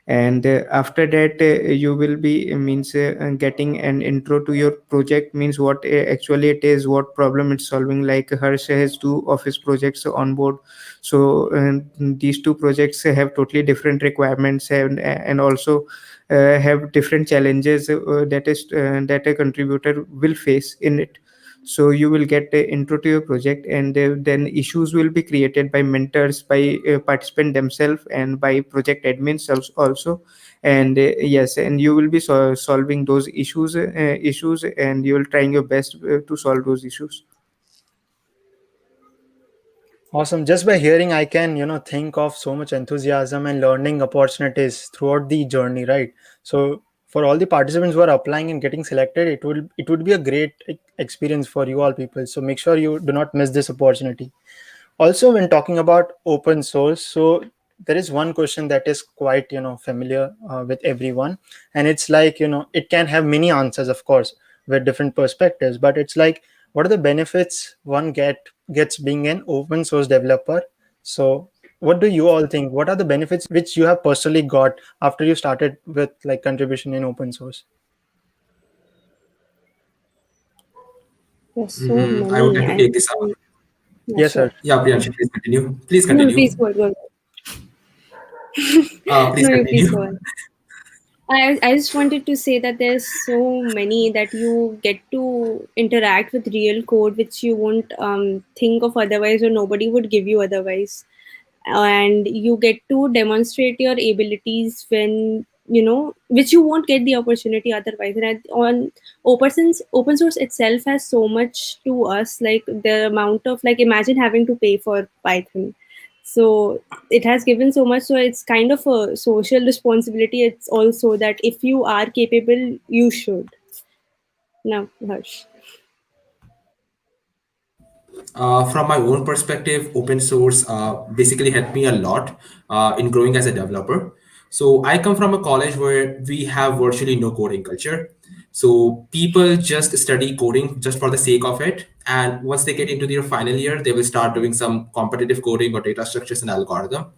And after that you will be means getting an intro to your project, means what actually it is, what problem it's solving. Like Harsh has two office projects on board, so these two projects have totally different requirements, and also have different challenges that a contributor will face in it. So you will get a intro to your project, and then issues will be created by mentors, by participant themselves, and by project admins also. And yes, and you will be solving those issues, and you will trying your best to solve those issues. Awesome. Just by hearing, I can, think of so much enthusiasm and learning opportunities throughout the journey, right? So for all the participants who are applying and getting selected, it would be a great experience for you all people. So make sure you do not miss this opportunity. Also, when talking about open source, so there is one question that is quite familiar with everyone, and it's like it can have many answers, of course, with different perspectives, but it's like what are the benefits one gets being an open source developer? So what do you all think, what are the benefits which you have personally got after you started with like contribution in open source? There's so I would like to many. take this up. Yeah, Yes, sure. sir. Yeah, Priyanshi, please continue. Please No, no, continue. please go ahead. Please No, you please continue. go ahead. I just wanted to say that there's so many that you get to interact with real code, which you won't think of otherwise, or nobody would give you otherwise. And you get to demonstrate your abilities when, which you won't get the opportunity otherwise. And on open source itself has so much to us, like the amount of, like, imagine having to pay for Python. So it has given so much, so it's kind of a social responsibility. It's also that if you are capable, you should. Now, Harsh. From my own perspective, open source basically helped me a lot in growing as a developer. So I come from a college where we have virtually no coding culture. So people just study coding just for the sake of it. And once they get into their final year, they will start doing some competitive coding or data structures and algorithm.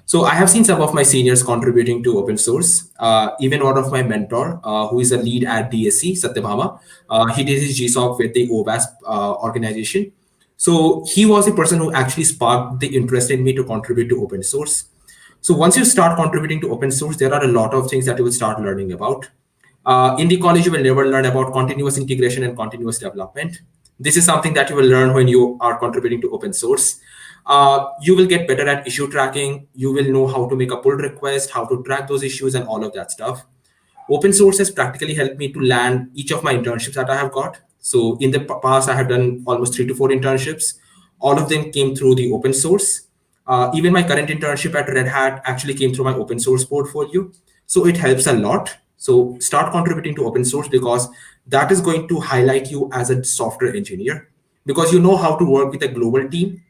So I have seen some of my seniors contributing to open source. Even one of my mentor, who is a lead at DSC, Satyabhama, he did his GSoC with the OWASP organization. So he was the person who actually sparked the interest in me to contribute to open source. So once you start contributing to open source, there are a lot of things that you will start learning about. In the college, you will never learn about continuous integration and continuous development. This is something that you will learn when you are contributing to open source. You will get better at issue tracking. You will know how to make a pull request, how to track those issues, and all of that stuff. Open source has practically helped me to land each of my internships that I have got. So in the past, I have done almost 3 to 4 internships. All of them came through the open source. Even my current internship at Red Hat actually came through my open source portfolio. So it helps a lot. So start contributing to open source because that is going to highlight you as a software engineer because you know how to work with a global team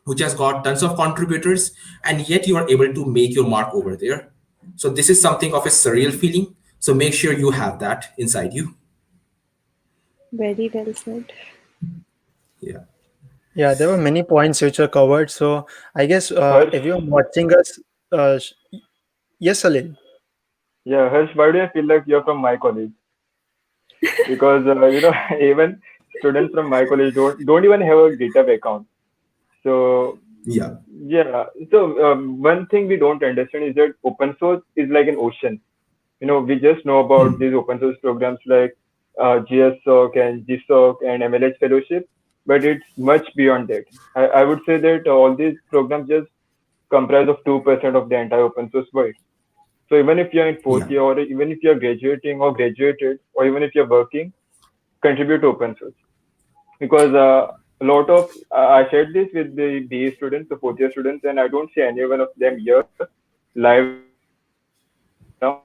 which has got tons of contributors, and yet you are able to make your mark over there. So this is something of a surreal feeling. So make sure you have that inside you. Very well said. Yeah. Yeah, there were many points which were covered. So I guess Harsh, if you're watching us, yes, Salil. yeah, Harsh, why do I feel like you're from my college? Because even students from my college don't even have a GitHub account. So Yeah. yeah, so one thing we don't understand is that open source is like an ocean. We just know about these open source programs like GSSoC and GSoC and MLH fellowship, but it's much beyond that. I would say that all these programs just comprise of 2% of the entire open source world. So even if you're in fourth Yeah. year, or even if you're graduating or graduated, or even if you're working, contribute to open source. Because a lot of I shared this with the BA students, the fourth year students, and I don't see any one of them here live now.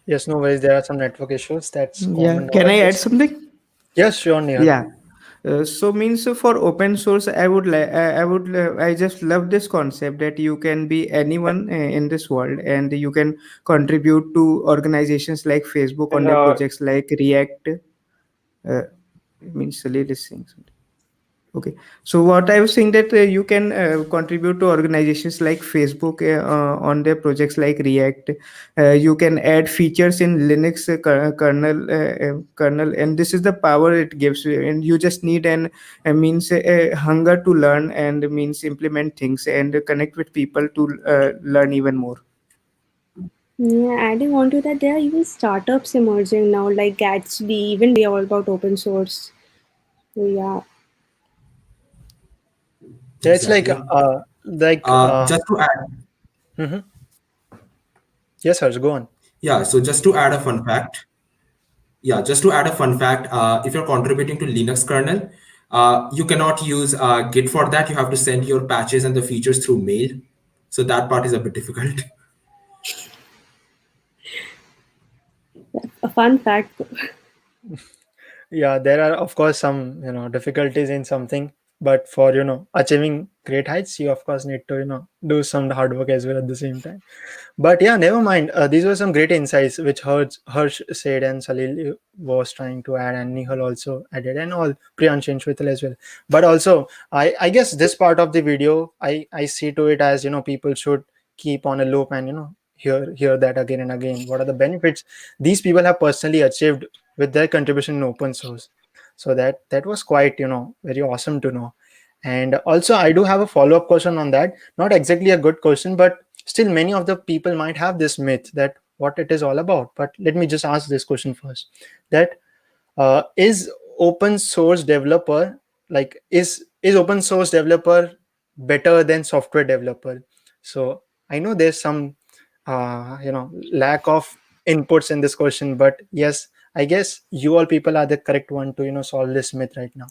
Yes, no worries. There are some network issues. That's Yeah, common can I add nowadays. something? Yes, sure, Nihal. Yeah. So means for open source, I just love this concept that you can be anyone in this world and you can contribute to organizations like Facebook on And their projects like React. Means Salil is saying something. Okay. So what I was saying that you can contribute to organizations like Facebook on their projects like React. You can add features in Linux kernel, and this is the power it gives you. And you just need an means hunger to learn and means implement things and connect with people to learn even more. Yeah, adding on to that, there are even startups emerging now, like Gatsby. Even they are all about open source. So yeah, Yeah, it's Exactly. like Just to add, mhm. Yes, Harsh, go on. yeah. So just to add a fun fact, yeah, just to add a fun fact, if you're contributing to Linux kernel, you cannot use Git for that. You have to send your patches and the features through mail. So that part is a bit difficult. a fun fact. Yeah, there are of course some difficulties in something, but for achieving great heights, you of course need to do some hard work as well at the same time. But yeah, never mind. These were some great insights which Harsh said and Salil was trying to add, and Nihal also added, and all Priyansh and Shwital as well. But also, I guess this part of the video, I see to it as people should keep on a loop and hear that again and again. What are the benefits these people have personally achieved with their contribution in open source? So that was quite very awesome to know. And also, I do have a follow up question on that. Not exactly a good question, but still many of the people might have this myth that what it is all about. But let me just ask this question first: that is open source developer, like is open source developer better than software developer? So I know there's some lack of inputs in this question, but yes, I guess you all people are the correct one to solve this myth right now.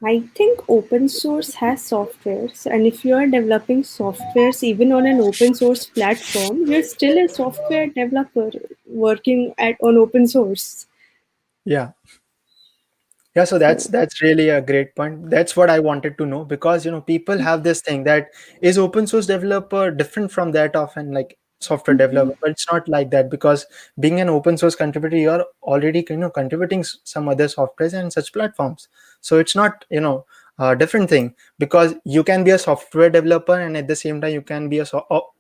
I think open source has softwares, and if you are developing softwares even on an open source platform, you're still a software developer working at on open source. Yeah, Yeah, so So that's really a great point. That's what I wanted to know, because people have this thing that is open source developer different from that of an like software mhm, developer, but it's not like that, because being an open source contributor, you're already contributing some other softwares and such platforms. So it's not a different thing, because you can be a software developer and at the same time you can be a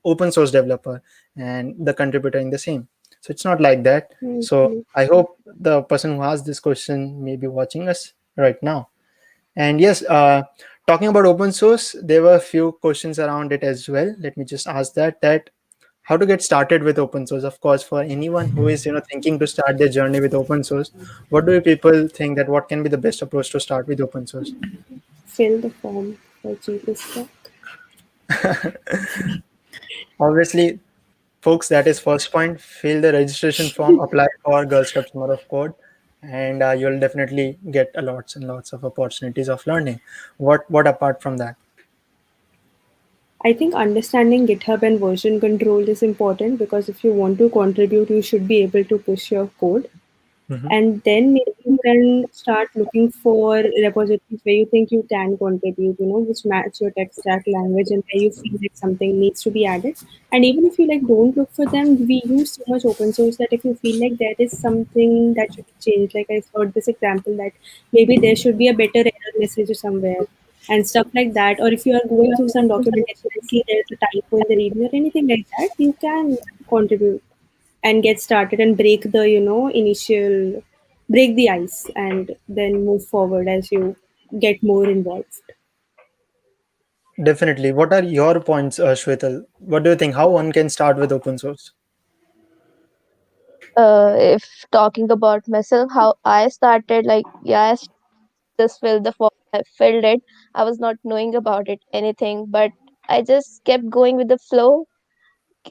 open source developer and the contributor in the same. So it's not like that. So mhm. I hope the person who asked this question may be watching us right now. And yes, talking about open source, there were a few questions around it as well. Let me just ask that how to get started with open source. Of course, for anyone who is thinking to start their journey with open source, what do people think that what can be the best approach to start with open source? Fill the form for GSSoC. Obviously, folks, that is first point. Fill the registration form, apply for GirlScript Summer of Code, and you'll definitely get a lots and lots of opportunities of learning. What apart from that? I think understanding GitHub and version control is important because if you want to contribute, you should be able to push your code. Mhm. And then maybe you can start looking for repositories where you think you can contribute, which match your tech stack language and where you feel like something needs to be added. And even if you like don't look for them, we use so much open source that if you feel like there is something that should be changed, like I heard this example that maybe there should be a better error message somewhere and stuff like that. Or if you are going through some documentation and see there's a typo in the readme or anything like that, you can contribute and get started and break the initial break the ice and then move forward as you get more involved. Definitely. What are your points, Shwetal? What do you think? How one can start with open source? If talking about myself, how I started, like, yeah, I just filled the form, I filled it. I was not knowing about it, anything, but I just kept going with the flow,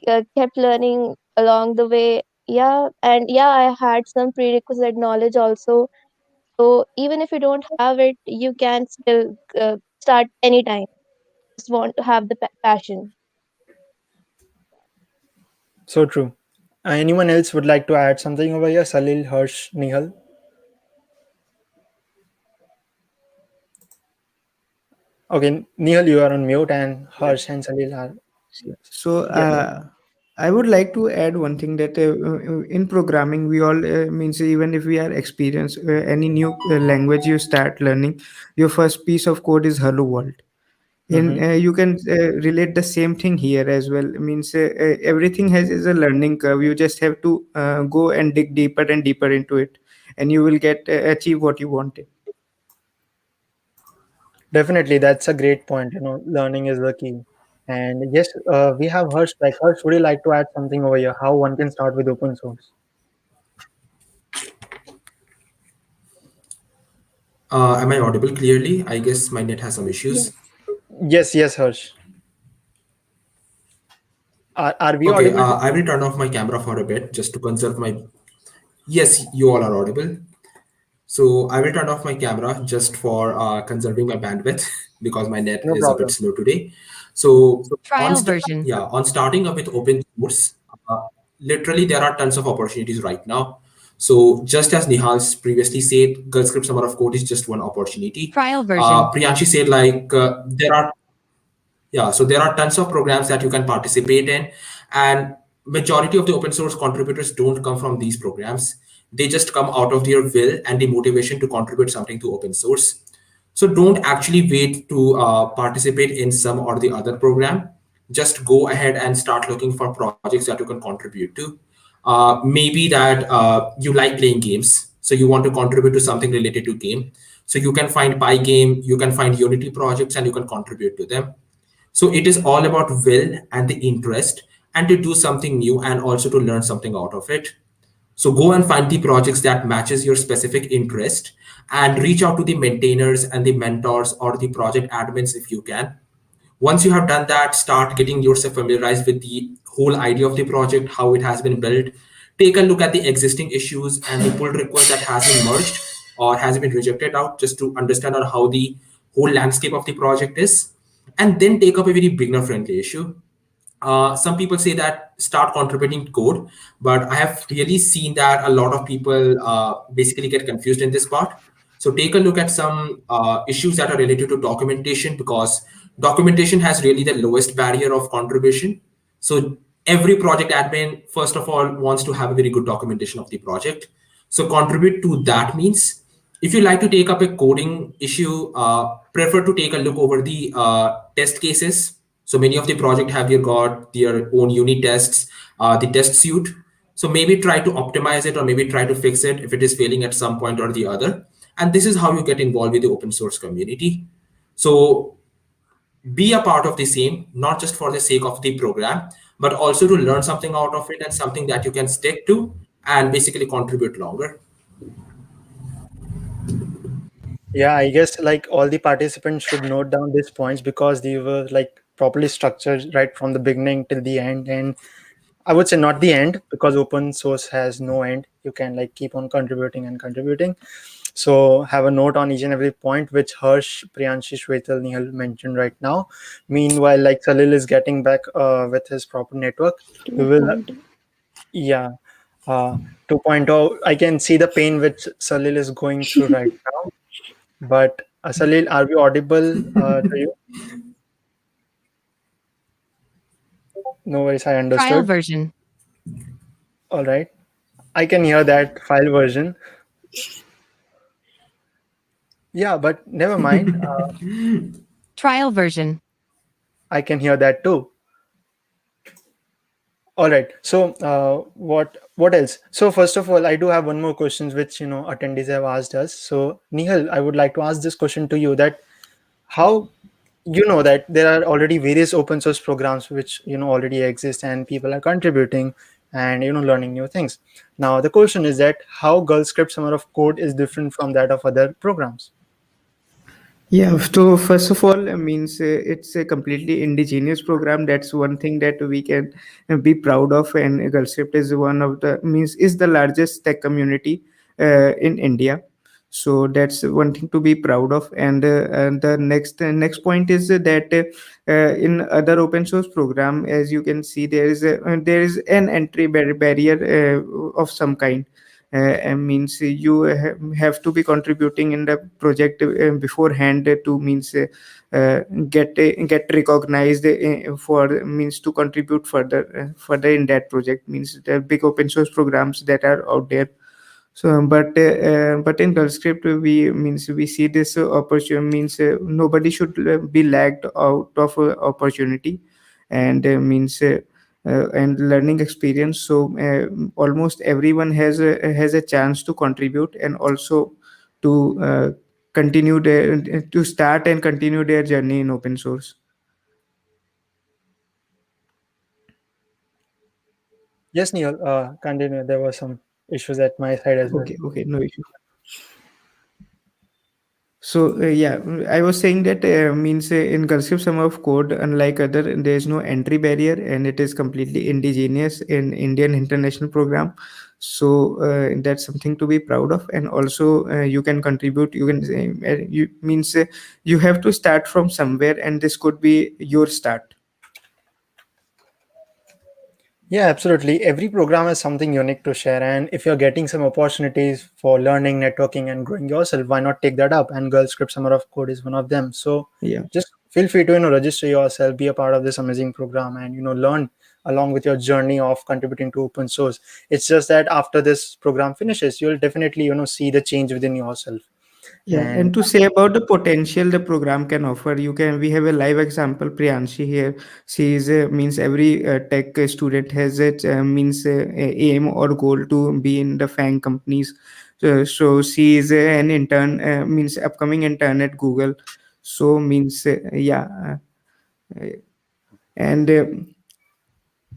kept learning along the way. Yeah, and yeah, I had some prerequisite knowledge also. So even if you don't have it, you can still start anytime. Just want to have the passion. So true. Anyone else would like to add something over here? Salil, Harsh, Nihal. Okay, Nihal, you are on mute, and Harsh and Salil are. So Yes. I would like to add one thing that in programming we all means even if we are experienced any new language you start learning, your first piece of code is hello world. In Mm-hmm. you can relate the same thing here as well. Means everything has is a learning curve. You just have to go and dig deeper and deeper into it, and you will get achieve what you wanted. Definitely, that's a great point. Learning is the key. And yes, we have Harsh. Like Harsh, would you like to add something over here? How one can start with open source? Am I audible clearly? I guess my net has some issues. Yes. Yes, yes, Harsh. Are we Okay, audible to I will turn off my camera for a bit just to conserve my. Yes, you all are audible. So I will turn off my camera just for conserving my bandwidth because my net you? No is a bit problem. slow today. So Trial version. yeah, on starting up with open source, uh, literally there are tons of opportunities right now. So just as Nihal's previously said, GirlScript Summer of Code is just one opportunity. Trial version. Priyanshi said like there are yeah, so there are tons of programs that you can participate in, and majority of the open source contributors don't come from these programs. They just come out of their will and the motivation to contribute something to open source. So don't actually wait to participate in some or the other program. Just go ahead and start looking for projects that you can contribute to. Maybe that you like playing games, so you want to contribute to something related to game. So you can find Pygame, you can find Unity projects, and you can contribute to them. So it is all about will and the interest and to do something new and also to learn something out of it. So go and find the projects that matches your specific interest and reach out to the maintainers and the mentors or the project admins if you can. Once you have done that, start getting yourself familiarized with the whole idea of the project, how it has been built. Take a look at the existing issues and the pull request that has been merged or has been rejected out just to understand on how the whole landscape of the project is. And then take up a very beginner friendly issue. Some people say that start contributing code, but I have really seen that a lot of people basically get confused in this part. So take a look at some issues that are related to documentation, because documentation has really the lowest barrier of contribution. So every project admin, first of all, wants to have a very good documentation of the project. So contribute to that means, if you like to take up a coding issue, prefer to take a look over the test cases. So many of the project have got their own unit tests, the test suite. So maybe try to optimize it, or maybe try to fix it if it is failing at some point or the other. And this is how you get involved with the open source community. So be a part of the same, not just for the sake of the program, but also to learn something out of it, and something that you can stick to and basically contribute longer. Yeah, I guess like all the participants should note down these points because they were like properly structured right from the beginning till the end. And I would say not the end, because open source has no end. You can like keep on contributing and contributing. So have a note on each and every point which Harsh, Priyanshi, Shwetal, Nihal mentioned right now. Meanwhile, like Salil is getting back with his proper network. To We a will, point. yeah, uh, 2.0. I can see the pain which Salil is going through right now. But Salil, are we audible to you? No worries, I Trial understood. version. All right. I can hear that file version. Yeah, but never mind. Trial version. I can hear that too. All right. So, what else? So, first of all, I do have one more questions which attendees have asked us. So, Nihal, I would like to ask this question to you: that how you know that there are already various open source programs which already exist and people are contributing and learning new things. Now, the question is that how GirlScript Summer of Code is different from that of other programs. Yeah, so first of all, means it's a completely indigenous program. That's one thing that we can be proud of. And GirlScript is one of the means is the largest tech community in India. So that's one thing to be proud of. And the next point is that in other open source program, as you can see, there is an entry barrier of some kind. And means you have to be contributing in the project beforehand to means get recognized for means to contribute further in that project. Means the big open source programs that are out there. So but in GirlScript we see this opportunity. Means nobody should be lagged out of opportunity, and learning experience. So almost everyone has a chance to contribute, and also to continue their to start and continue their journey in open source. Yes, Nihal, continue. There were some issues at my side as well. Okay, no issue. So yeah, I was saying that means in GirlScript Summer of Code, unlike other, there is no entry barrier, and it is completely indigenous in Indian international program. So that's something to be proud of. And also you can contribute. You can you means you have to start from somewhere, and this could be your start. Yeah, absolutely. Every program has something unique to share. And if you're getting some opportunities for learning, networking, and growing yourself, why not take that up? And GirlScript Summer of Code is one of them. So Yeah. just feel free to, register yourself, be a part of this amazing program and, learn along with your journey of contributing to open source. It's just that after this program finishes, you'll definitely, see the change within yourself. Yeah, And and to say about the potential the program can offer, we have a live example, Priyanshi here. She is means every tech student has it means aim or goal to be in the FANG companies. So she is an intern, means upcoming intern at Google. So means uh, and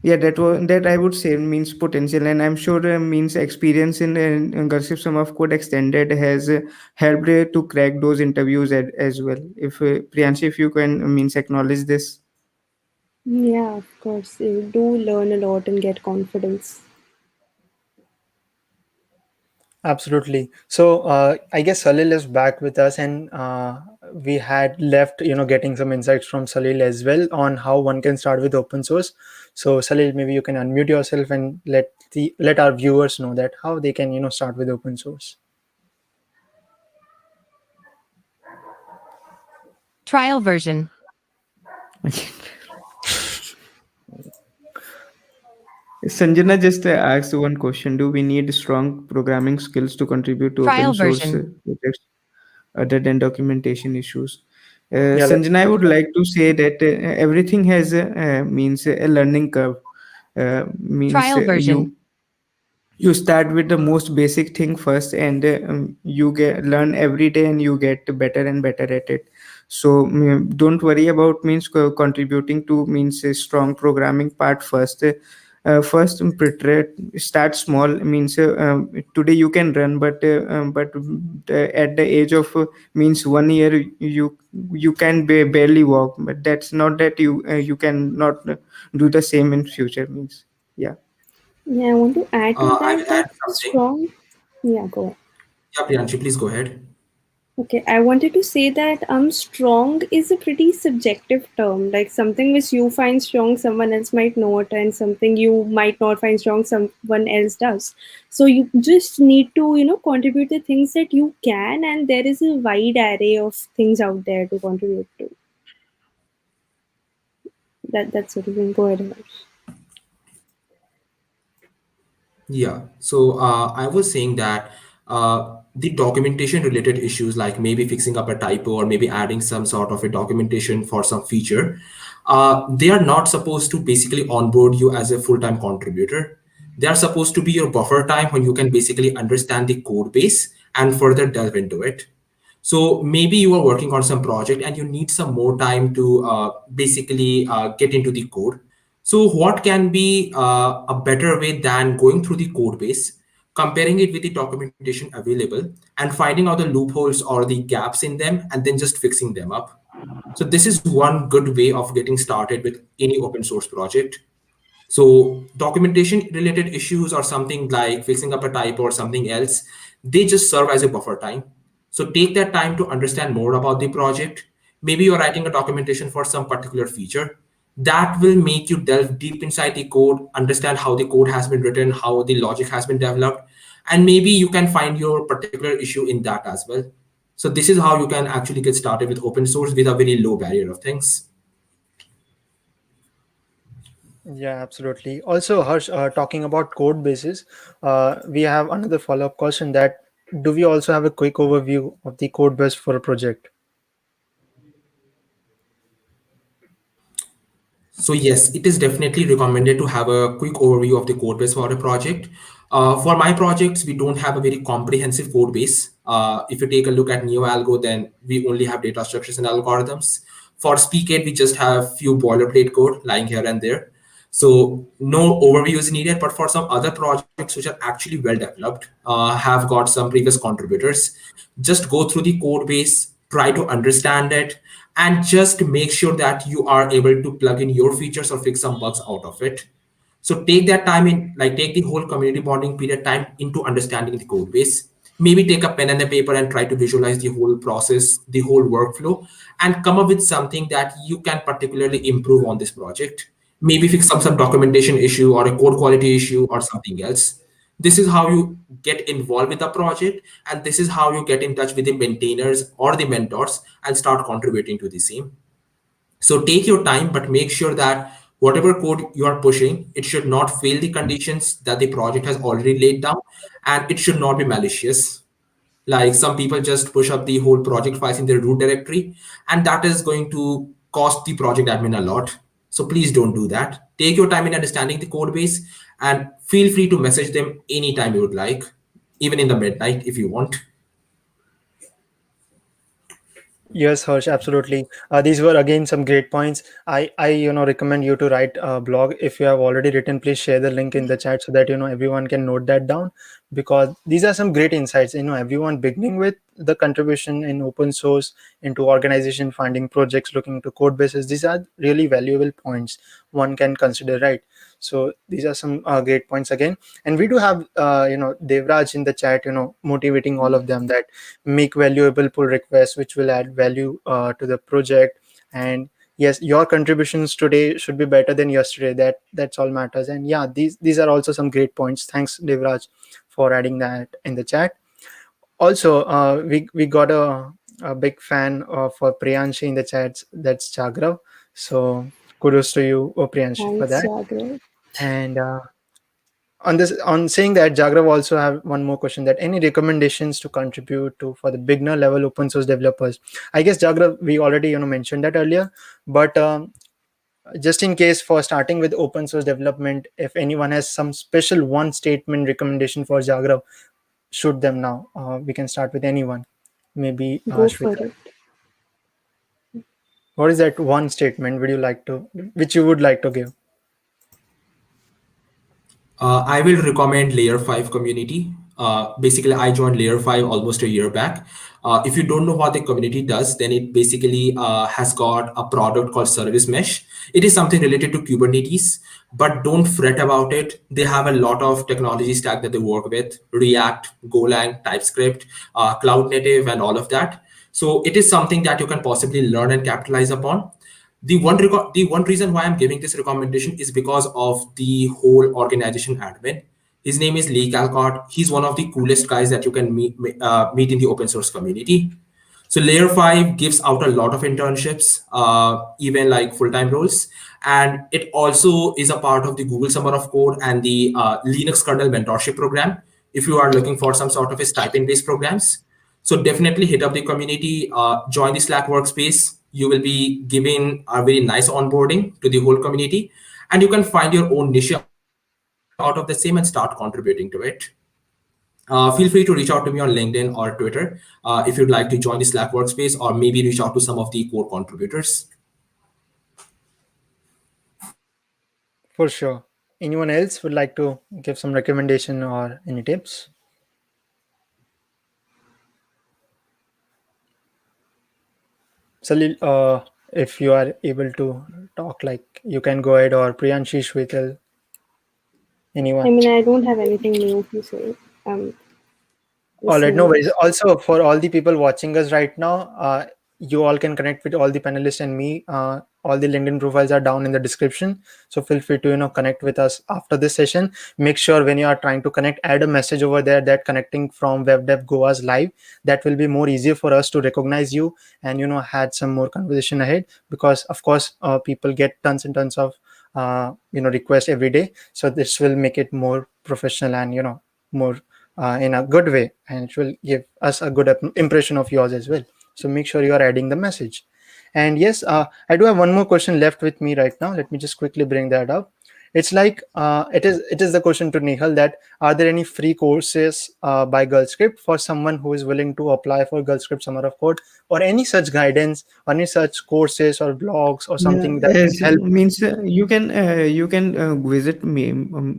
yeah, that I would say means potential. And I'm sure means experience in GirlScript Sum of Code Extended has helped to crack those interviews as well. If Priyanshi, if you can means acknowledge this. Yeah, of course. You do learn a lot and get confidence. absolutely. So I guess Salil is back with us, and we had left, getting some insights from Salil as well on how one can start with open source. So Salil, maybe you can unmute yourself and let our viewers know that how they can, start with open source. Trial version. Sanjana just asked one question: do we need strong programming skills to contribute to open Trial source version. projects other than documentation issues? Yeah, let's Sanjana, I go. would like to say that everything has means a learning curve. Means Trial version. you start with the most basic thing first, and you get learn every day, and you get better and better at it. So don't worry about means contributing to means a strong programming part first. First start small, means today you can run, but at the age of means 1 year, you can barely walk, but that's not that you can not do the same in future, means. Yeah. Yeah, I want to add to I that will add that something. strong. Yeah, go ahead. Yeah, Priyanshi, please go ahead. Okay, I wanted to say that strong is a pretty subjective term. Like something which you find strong, someone else might not, and something you might not find strong, someone else does. So you just need to, contribute the things that you can, and there is a wide array of things out there to contribute to. That's what you can go ahead. Yeah. So I was saying that the documentation related issues, like maybe fixing up a typo or maybe adding some sort of a documentation for some feature, they are not supposed to basically onboard you as a full-time contributor. They are supposed to be your buffer time when you can basically understand the code base and further delve into it. So maybe you are working on some project and you need some more time to basically get into the code. So what can be a better way than going through the code base, comparing it with the documentation available, and finding out the loopholes or the gaps in them, and then just fixing them up. So this is one good way of getting started with any open source project. So documentation related issues or something like fixing up a typo or something else, they just serve as a buffer time. So take that time to understand more about the project. Maybe you're writing a documentation for some particular feature. That will make you delve deep inside the code, understand how the code has been written, how the logic has been developed, and maybe you can find your particular issue in that as well. So this is how you can actually get started with open source with a very low barrier of things. Yeah, absolutely. Also, Harsh, talking about code bases, we have another follow-up question that do we also have a quick overview of the code base for a project? So yes, it is definitely recommended to have a quick overview of the code base for a project. For my projects, we don't have a very comprehensive code base. If you take a look at NeoAlgo, then we only have data structures and algorithms. For Speak8, we just have few boilerplate code lying here and there. So no overview is needed, but for some other projects which are actually well developed, have got some previous contributors, just go through the code base, try to understand it, and just make sure that you are able to plug in your features or fix some bugs out of it. So take that time in, like take the whole community bonding period time into understanding the code base. Maybe take a pen and a paper and try to visualize the whole process, the whole workflow, and come up with something that you can particularly improve on this project. Maybe fix some documentation issue or a code quality issue or something else. This is how you get involved with the project, and this is how you get in touch with the maintainers or the mentors and start contributing to the same. So take your time, but make sure that whatever code you are pushing, it should not fail the conditions that the project has already laid down, and it should not be malicious. Like some people just push up the whole project files in their root directory, and that is going to cost the project admin a lot. So please don't do that. Take your time in understanding the code base, and feel free to message them anytime you would like, even in the midnight if you want. Yes, Harsh, absolutely. These were again some great points. I recommend you to write a blog. If you have already written, please share the link in the chat so that everyone can note that down, because these are some great insights. Everyone beginning with the contribution in open source into organization, finding projects, looking into code bases. These are really valuable points one can consider, right? So these are some great points again, and we do have Devraj in the chat, motivating all of them that make valuable pull requests which will add value to the project. And yes, your contributions today should be better than yesterday. That's all matters. And yeah, these are also some great points. Thanks, Devraj, for adding that in the chat. Also, we got a a big fan for Priyanshi in the chats. That's Jagrav. So kudos to you, Priyanshi, for Thanks, that. Jagra. And on saying that, Jagrav also have one more question: that any recommendations to contribute to for the beginner level open source developers? I guess Jagrav, we already mentioned that earlier, but just in case for starting with open source development, if anyone has some special one statement recommendation for Jagrav, shoot them now. We can start with anyone. Maybe Go for Shweta. it. What is that one statement which you would like to give? I will recommend Layer 5 community. Basically, I joined Layer 5 almost a year back. If you don't know what the community does, then it basically has got a product called Service Mesh. It is something related to Kubernetes, but don't fret about it. They have a lot of technology stack that they work with: React, Golang, TypeScript, Cloud Native, and all of that. So it is something that you can possibly learn and capitalize upon. The one reason why I'm giving this recommendation is because of the whole organization admin. His name is Lee Calcott. He's one of the coolest guys that you can meet in the open source community. So Layer 5 gives out a lot of internships, even like full-time roles. And it also is a part of the Google Summer of Code and the Linux kernel mentorship program, if you are looking for some sort of a stipend-based programs. So definitely hit up the community, join the Slack workspace. You will be given a very nice onboarding to the whole community, and you can find your own niche out of the same and start contributing to it. Feel free to reach out to me on LinkedIn or Twitter if you'd like to join the Slack workspace, or maybe reach out to some of the core contributors. For sure. Anyone else would like to give some recommendation or any tips? Salil, if you are able to talk, like you can go ahead, or Priyanshi, Shwetal, I anyone. mean, I don't have anything new to say. I'm All right, no listening. worries. Also, for all the people watching us right now, you all can connect with all the panelists and me. All the LinkedIn profiles are down in the description, so feel free to connect with us after this session. Make sure when you are trying to connect, add a message over there that connecting from WebDev Goa's live. That will be more easier for us to recognize you and had some more conversation ahead. Because of course, people get tons and tons of requests every day, so this will make it more professional and more in a good way, and it will give us a good impression of yours as well. So make sure you are adding the message. And yes, I do have one more question left with me right now. Let me just quickly bring that up. It's like it is the question to Nihal, that are there any free courses by GirlScript for someone who is willing to apply for GirlScript Summer of Code, or any such guidance, or any such courses or blogs or Yeah, something that can as help? means you can visit me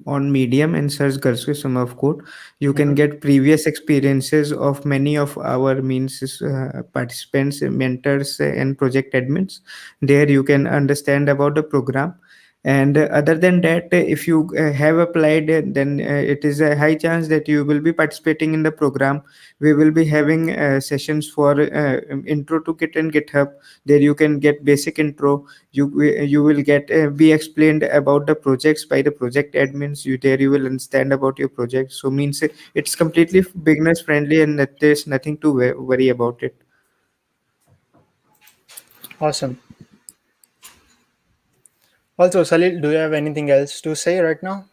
on Medium and search GirlScript Summer of Code. You can Mhm. get previous experiences of many of our means participants, mentors, and project admins. There you can understand about the program. And other than that, if you have applied, then it is a high chance that you will be participating in the program. We will be having sessions for intro to Git and GitHub. There you can get basic intro. You will get be explained about the projects by the project admins. You will understand about your project. So means it's completely beginners friendly, and there's nothing to worry about it. Awesome. Also, Salil, do you have anything else to say right now?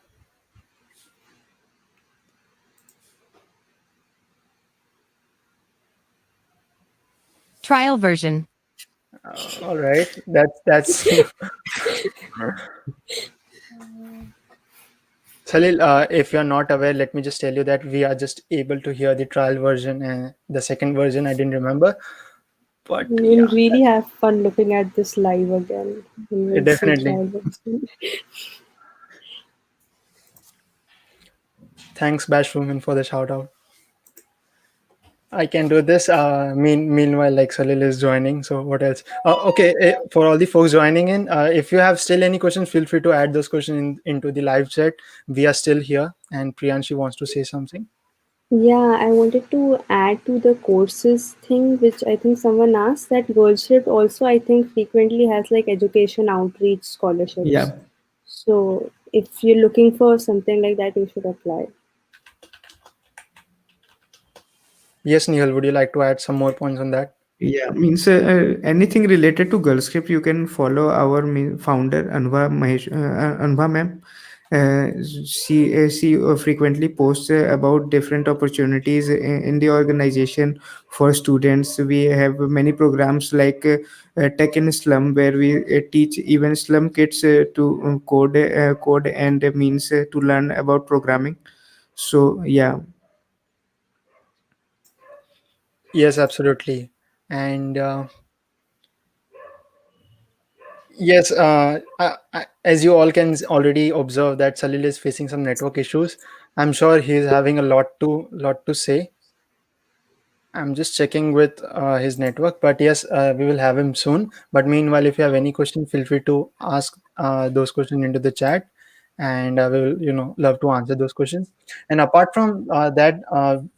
Trial version. All right, that's Salil, if you're not aware, let me just tell you that we are just able to hear the trial version, and the second version I didn't remember. But You'll yeah, really have fun looking at this live again. And we'll see definitely. trial version. Thanks, Bashwoman, for the shout out. I can do this. Meanwhile, like Salil is joining. So what else? Okay, for all the folks joining in, if you have still any questions, feel free to add those questions into the live chat. We are still here, and Priyanshi wants to say something. Yeah, I wanted to add to the courses thing, which I think someone asked, that GirlScript also, I think, frequently has like education outreach scholarships. Yeah. So if you're looking for something like that, you should apply. Yes, Nihal, would you like to add some more points on that? Yeah, means anything related to GirlScript, you can follow our founder Anva ma'am. She frequently posts about different opportunities in the organization for students. We have many programs like Tech in Slum, where we teach even slum kids to code and means to learn about programming. So yeah. Yes, absolutely. And yes, as you all can already observe that Salil is facing some network issues. I'm sure he's having a lot to say. I'm just checking with his network, but yes, we will have him soon. But meanwhile, if you have any question, feel free to ask those questions into the chat, and we will, love to answer those questions. And apart from that,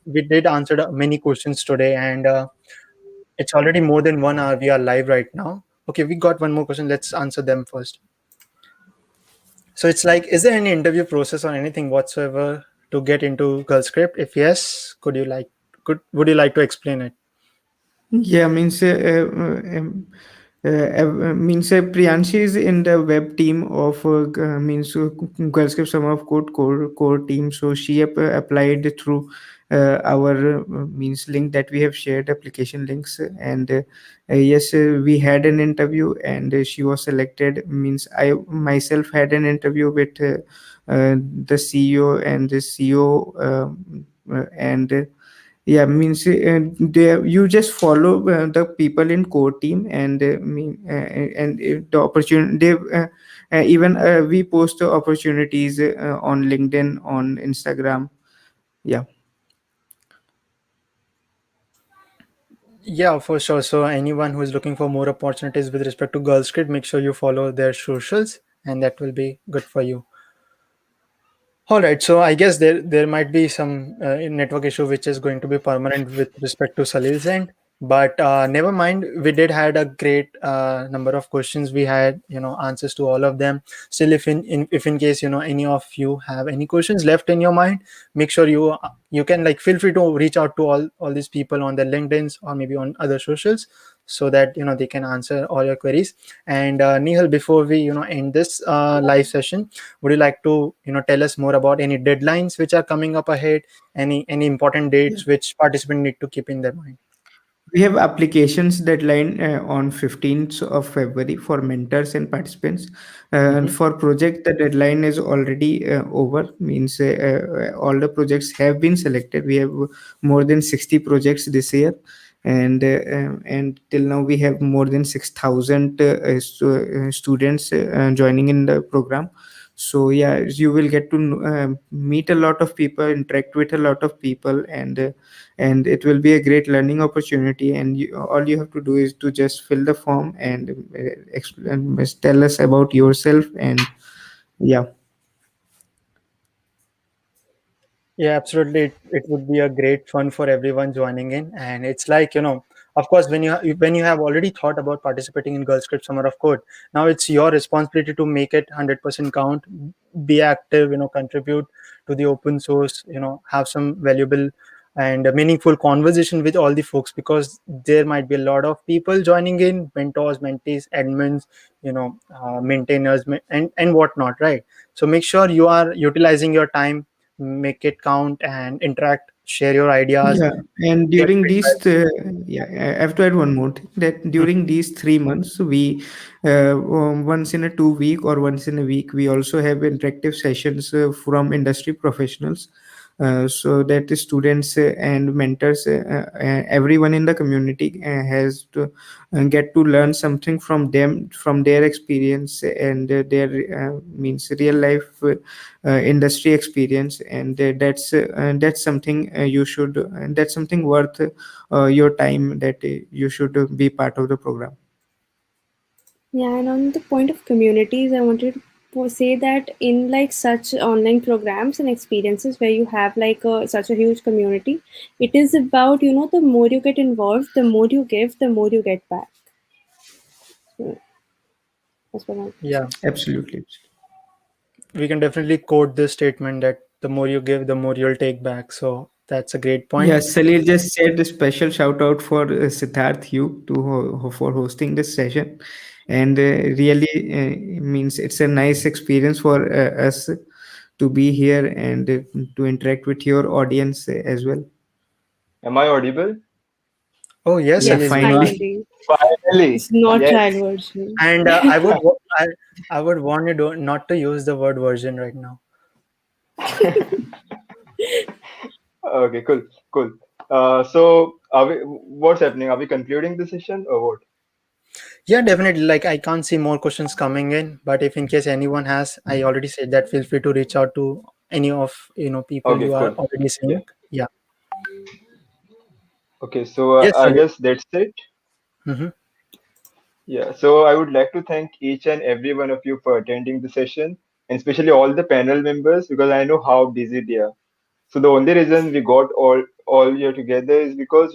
we did answer many questions today, and it's already more than 1 hour. We are live right now. Okay, we got one more question. Let's answer them first. So it's like, is there any interview process or anything whatsoever to get into GirlScript? If yes, would you like to explain it? Yeah, means means Priyanshi is in the web team of means GirlScript Summer of Code core team. So she applied through our means link that we have shared, application links, and yes, we had an interview and she was selected. Means I myself had an interview with the CEO and the CEO and. Yeah, means you just follow the people in core team and the opportunity they even we post the opportunities on LinkedIn, on Instagram. Yeah. Yeah, for sure. So anyone who is looking for more opportunities with respect to GirlScript, make sure you follow their socials, and that will be good for you. All right, so I guess there might be some network issue which is going to be permanent with respect to Salil's end, but never mind. We did had a great number of questions. We had answers to all of them. Still, if in case any of you have any questions left in your mind, make sure you can like feel free to reach out to all these people on their LinkedIn's or maybe on other socials, so that they can answer all your queries. And Nihal, before we end this live session, would you like to tell us more about any deadlines which are coming up ahead, any important dates which participants need to keep in their mind? We have applications deadline on 15th of February for mentors and participants. And Mhm. for project, the deadline is already over. Means all the projects have been selected. We have more than 60 projects this year, and till now we have more than 6,000 students joining in the program. So yeah, you will get to meet a lot of people, interact with a lot of people, and it will be a great learning opportunity. And all you have to do is to just fill the form and explain, tell us about yourself. And yeah. Yeah, absolutely. It would be a great fun for everyone joining in, and it's like of course, when you have already thought about participating in GirlScript Summer of Code, now it's your responsibility to make it 100% count, be active, contribute to the open source, have some valuable and meaningful conversation with all the folks, because there might be a lot of people joining in, mentors, mentees, admins, maintainers, and whatnot, right? So make sure you are utilizing your time, make it count, and interact, share your ideas, Yeah, and get during these, feedbacks. yeah, I have to add one more thing, that during these 3 months, we once in a 2 week or once in a week, we also have interactive sessions from industry professionals, so that the students and mentors, everyone in the community has to get to learn something from them, from their experience and their means real life industry experience. And that's something you should that's something worth your time, that you should be part of the program. Yeah, and on the point of communities, I wanted to say that in like such online programs and experiences where you have like such a huge community, it is about, the more you get involved, the more you give, the more you get back. So that's what I want to say. Yeah, Absolutely. we can definitely quote this statement that the more you give, the more you'll take back. So That's a great point. Yes, Salil just said a special shout out for Siddharth you to for hosting this session, and really means it's a nice experience for us to be here and to interact with your audience as well. Am I audible? Oh yes, Yeah, Salil, you are. finally. Finally, Finally. it's not Yes. trial version. And I would warn you not to use the word version right now. Okay, cool, cool. So what's happening? Are we concluding the session or what? Yeah, definitely. Like I can't see more questions coming in, but if in case anyone has, I already said that feel free to reach out to any of people Okay, you are cool. already Yeah. seeing. Yeah. Okay, so Yes, I Salil. guess that's it. Mm-hmm. Yeah, so I would like to thank each and every one of you for attending the session, and especially all the panel members because I know how busy they are. So the only reason we got all here together is because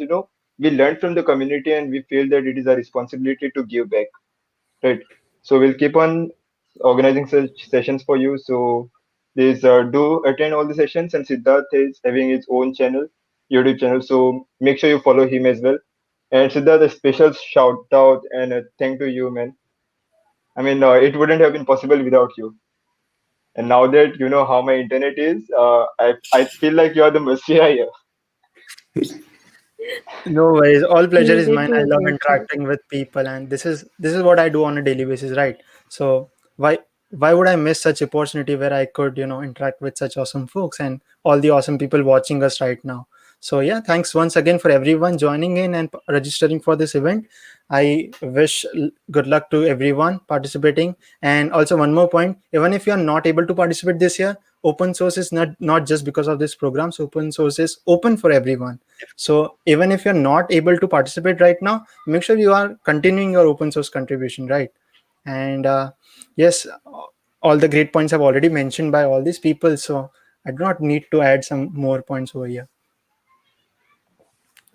we learned from the community and we feel that it is our responsibility to give back, right? So we'll keep on organizing such sessions for you. So please do attend all the sessions. And Siddharth is having his own channel, YouTube channel. So make sure you follow him as well. And Siddharth, a special shout out and a thank to you, man. I mean, it wouldn't have been possible without you. And now that you know how my internet is, I feel like you are the messiah here. No worries. All pleasure is Needed mine. to I love attend class. interacting with people, and this is what I do on a daily basis, right? So why would I miss such opportunity where I could interact with such awesome folks and all the awesome people watching us right now? So yeah, thanks once again for everyone joining in and registering for this event. I wish good luck to everyone participating. And also one more point: even if you are not able to participate this year, open source is not just because of this program. So open source is open for everyone. So even if you're not able to participate right now, make sure you are continuing your open source contribution, right? And yes, all the great points have already mentioned by all these people. So I do not need to add some more points over here.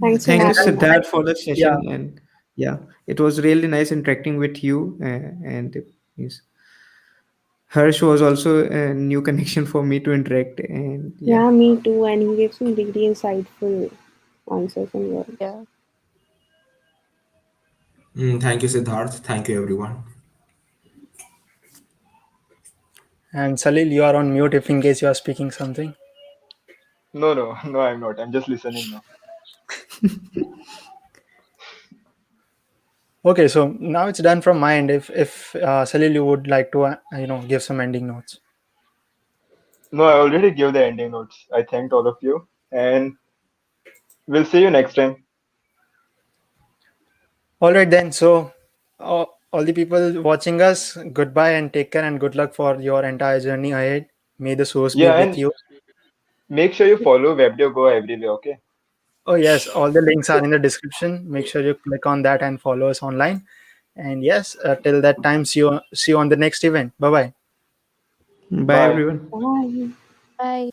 Thanks for Thank you, having us. Siddharth, for the Yeah, session, and yeah, it was really nice interacting with you. And yes, Harsh was also a new connection for me to interact, and yeah. Yeah, me too. And he gave some really insightful answers and well. Yeah. Thank you, Siddharth. Thank you, everyone. and Salil, you are on mute if in case you are speaking something. No, no, no, I'm not. I'm just listening now. Okay, so now it's done from my end. If Salil, you would like to give some ending notes. No, I already gave the ending notes. I thanked all of you, and we'll see you next time. All right then. So all the people watching us, goodbye and take care and good luck for your entire journey ahead. May the source be Yeah, with and you. make sure you follow Webdev Goa everywhere, okay? Oh yes, all the links are in the description. Make sure you click on that and follow us online. And yes, till that time, see you on the next event. Bye bye. Bye, Bye. everyone. Bye. Bye.